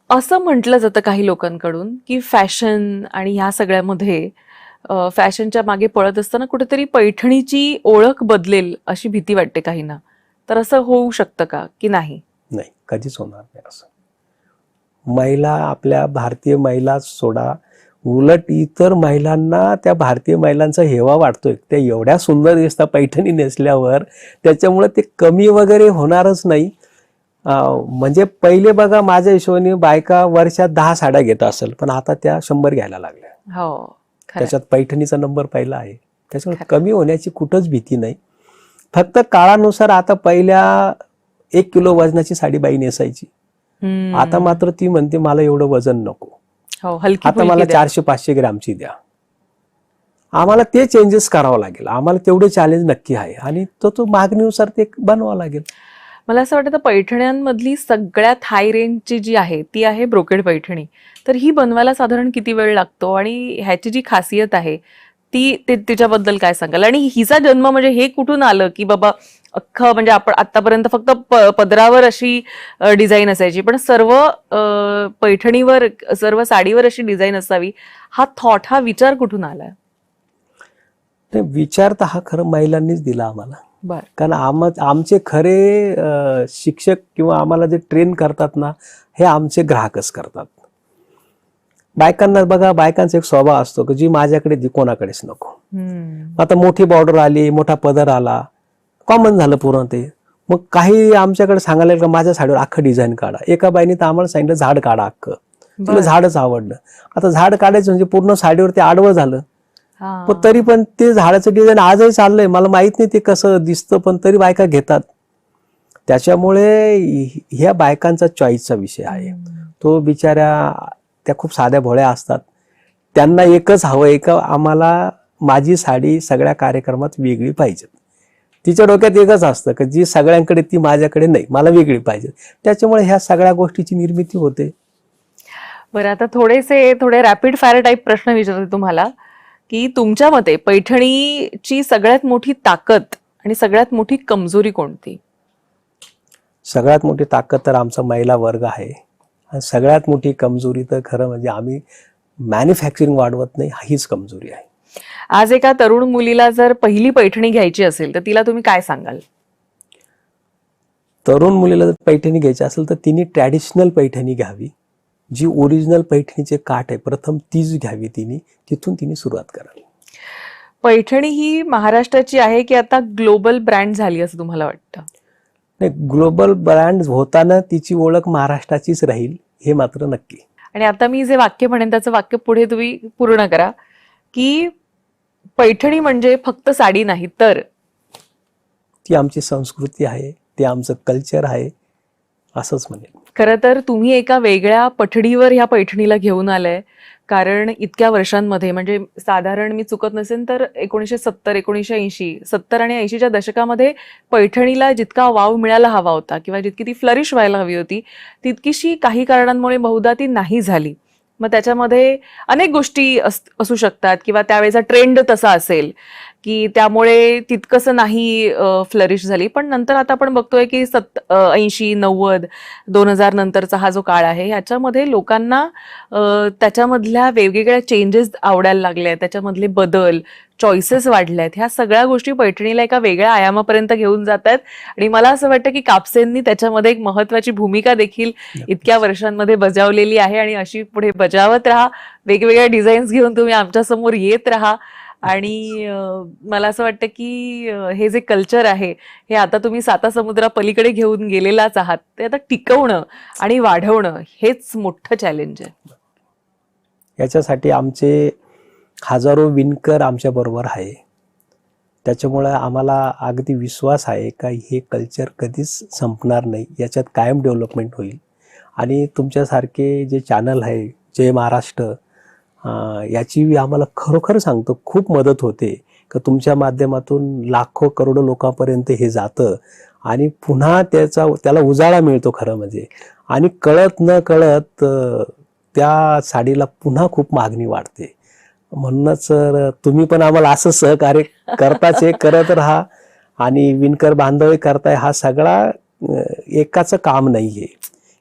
असं म्हटलं जातं काही लोकांकडून की फॅशन आणि ह्या सगळ्यामध्ये फॅशनच्या मागे पळत असताना कुठेतरी पैठणीची ओळख बदलेल अशी भीती वाटते काहींना. तर असं होऊ शकतं का की नाही? नाही, कधीच होणार नाही असं. महिला, आपल्या भारतीय महिला सोडा, उलट इतर महिलांना त्या भारतीय महिलांचा हेवा वाटतोय. त्या एवढ्या सुंदर दिसतात पैठणी नेसल्यावर, त्याच्यामुळे ते कमी वगैरे होणारच नाही. म्हणजे पहिले बघा, माझ्या हिशोबाने बायका वर्षात 10 साड्या घेत असेल, पण आता त्या 100 घ्यायला लागल्या. हो, त्याच्यात पैठणीचा नंबर पहिला आहे. त्याच्यामुळे कमी होण्याची कुठंच भीती नाही. फक्त काळानुसार आता पहिल्या 1 किलो वजनाची साडी बाई नेसायची, आता मात्र ती म्हणते मला एवढं वजन नको, आता मला 400-500 ग्रॅमची द्या. आम्हाला ते चेंजेस करावं लागेल. आम्हाला तेवढे चॅलेंज नक्की आहे आणि तो मागणीनुसार ते बनवावं लागेल. मला असं वाटतं पैठण्यांमधली सगळ्यात हाय रेंजची जी आहे ती आहे ब्रोकेड पैठणी. तर ही बनवायला साधारण किती वेळ लागतो आणि ह्याची जी खासियत आहे ती तिच्याबद्दल काय सांगाल? आणि हिचा जन्म म्हणजे हे कुठून आलं की बाबा अख्खं, म्हणजे आपण आतापर्यंत फक्त पदरावर अशी डिझाईन असायची, पण सर्व पैठणीवर, सर्व साडीवर अशी डिझाईन असावी, हा थॉट, हा विचार कुठून आलाय? विचार तर हा खरं महिलांनीच दिला आम्हाला. कारण आमचे खरे शिक्षक किंवा आम्हाला जे ट्रेन करतात ना, हे आमचे ग्राहकच करतात. बायकांना बघा, बायकांचा एक स्वभाव असतो की जी माझ्याकडे ती कोणाकडेच नको. आता मोठी बॉर्डर आली, मोठा पदर आला, कॉमन झालं पूर्ण ते. मग काही आमच्याकडे सांगायला का माझ्या साडीवर अख्खं डिझाईन काढा. एका बाईने तर आम्हाला सांगितलं झाड काढा अख्खं. तिला झाडच आवडलं. आता झाड काढायचं म्हणजे पूर्ण साडीवर ते आडवं झालं, पण तरी पण ते झाडाचं डिझाईन आजही चाललंय. मला माहित नाही ते कसं दिसतं, पण तरी बायका घेतात. त्याच्यामुळे ह्या बायकांचा चॉईसचा विषय आहे. तो बिचाऱ्या त्या खूप साध्या भोळ्या असतात. त्यांना एकच हवंय का आम्हाला माझी साडी सगळ्या कार्यक्रमात वेगळी पाहिजे. तिच्या डोक्यात एकच असतं की जी सगळ्यांकडे ती माझ्याकडे नाही, मला वेगळी पाहिजे. त्याच्यामुळे ह्या सगळ्या गोष्टीची निर्मिती होते. बरं, आता थोडे रॅपिड फायर टाईप प्रश्न विचारते तुम्हाला की तुमच्या मते पैठणीची सगळ्यात मोठी ताकद आणि सगळ्यात मोठी कमजोरी कोणती? सगळ्यात मोठी ताकद तर आमचा महिला वर्ग आहे. आणि सगळ्यात मोठी कमजोरी तर खरं म्हणजे आम्ही मॅन्युफॅक्चरिंग वाढवत नाही, हीच कमजोरी आहे. आज एका तरुण मुलीला जर पहिली पैठणी घ्यायची असेल तर तिला तुम्ही काय सांगाल? तरुण मुलीला जर पैठणी घ्यायची असेल तर तिने ट्रॅडिशनल पैठणी घ्यावी. जी ओरिजिनल पैठणीचे काठ आहे प्रथम तीच घ्यावी तिने. तिथून तिने सुरुवात करावी. पैठणी ही महाराष्ट्राची आहे की आता ग्लोबल ब्रँड झाली असं तुम्हाला वाटतं? नाही, ग्लोबल ब्रँड होताना तिची ओळख महाराष्ट्राचीच राहील, हे मात्र नक्की. आणि आता मी जे वाक्य म्हणेन त्याचं वाक्य पुढे तुम्ही पूर्ण करा की पैठणी म्हणजे फक्त साडी नाही तर ती आमची संस्कृती आहे, ते आमचं कल्चर आहे, असंच म्हणेन. खरं तर तुम्ही एका वेगळ्या पठडीवर ह्या पैठणीला घेऊन आलाय, कारण इतक्या वर्षांमध्ये म्हणजे साधारण मी चुकत नसेल तर 1970, 1980, 70 आणि 80च्या दशकामध्ये पैठणीला जितका वाव मिळायला हवा होता किंवा जितकी ती फ्लरिश व्हायला हवी होती, तितकीशी काही कारणांमुळे बहुधा ती नाही झाली. मग त्याच्यामध्ये अनेक गोष्टी असू शकतात किंवा त्यावेळेचा ट्रेंड तसा असेल की त्यामुळे तितकंसं नाही फ्लरिश झाली. पण नंतर आता आपण बघतोय की 80, 90, 2000 नंतरचा हा जो काळ आहे ह्याच्यामध्ये लोकांना त्याच्यामधल्या वेगवेगळ्या चेंजेस आवडायला लागल्या, त्याच्यामधले बदल, चॉईसेस वाढल्यात. ह्या सगळ्या गोष्टी पैठणीला एका वेगळ्या आयामापर्यंत घेऊन जातात आणि मला असं वाटतं की कापसेंनी त्याच्यामध्ये एक महत्वाची भूमिका देखील इतक्या वर्षांमध्ये बजावलेली आहे आणि अशी पुढे बजावत राहा. वेगवेगळ्या डिझाईन्स घेऊन तुम्ही आमच्या समोर येत राहा आणि मला असं वाटतं की हे जे कल्चर आहे हे आता तुम्ही सातासमुद्रा पलीकडे घेऊन गेलेलाच आहात. ते आता टिकवणं आणि वाढवणं हेच मोठं चॅलेंज आहे. याच्यासाठी आमचे हजारो विणकर आमच्या बरोबर आहे. त्याच्यामुळे आम्हाला अगदी विश्वास आहे का हे कल्चर कधीच संपणार नाही, याच्यात कायम डेव्हलपमेंट होईल. आणि तुमच्यासारखे जे चॅनल आहे जय महाराष्ट्र, याची आम्हाला खरोखर सांगतो खूप मदत होते का तुमच्या माध्यमातून लाखो करोडो लोकांपर्यंत हे जातं आणि पुन्हा त्याला उजाळा मिळतो खरं म्हणजे. आणि कळत न कळत त्या साडीला पुन्हा खूप मागणी वाढते. म्हणूनच तुम्ही पण आम्हाला असं सहकार्य करताच, हे करत राहा. आणि विणकर बांधव करताय, हा सगळा एकाचं काम नाहीये,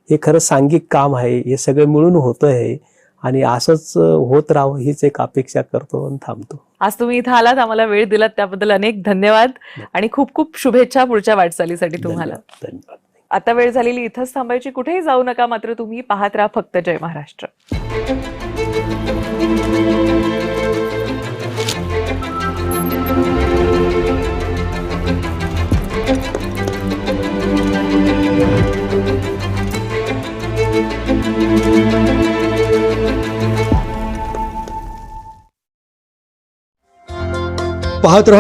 हे खरं सांघिक काम आहे. हे सगळं मिळून होतं आहे आणि असंच होत राहावं हीच एक अपेक्षा करतो आणि थांबतो. आज तुम्ही इथं आलात, आम्हाला वेळ दिलात त्याबद्दल अनेक धन्यवाद आणि खूप खूप शुभेच्छा पुढच्या वाटचालीसाठी तुम्हाला. धन्यवाद. आता वेळ झालेली इथंच थांबायची, कुठेही जाऊ नका. मात्र तुम्ही पाहत राहा फक्त जय महाराष्ट्र.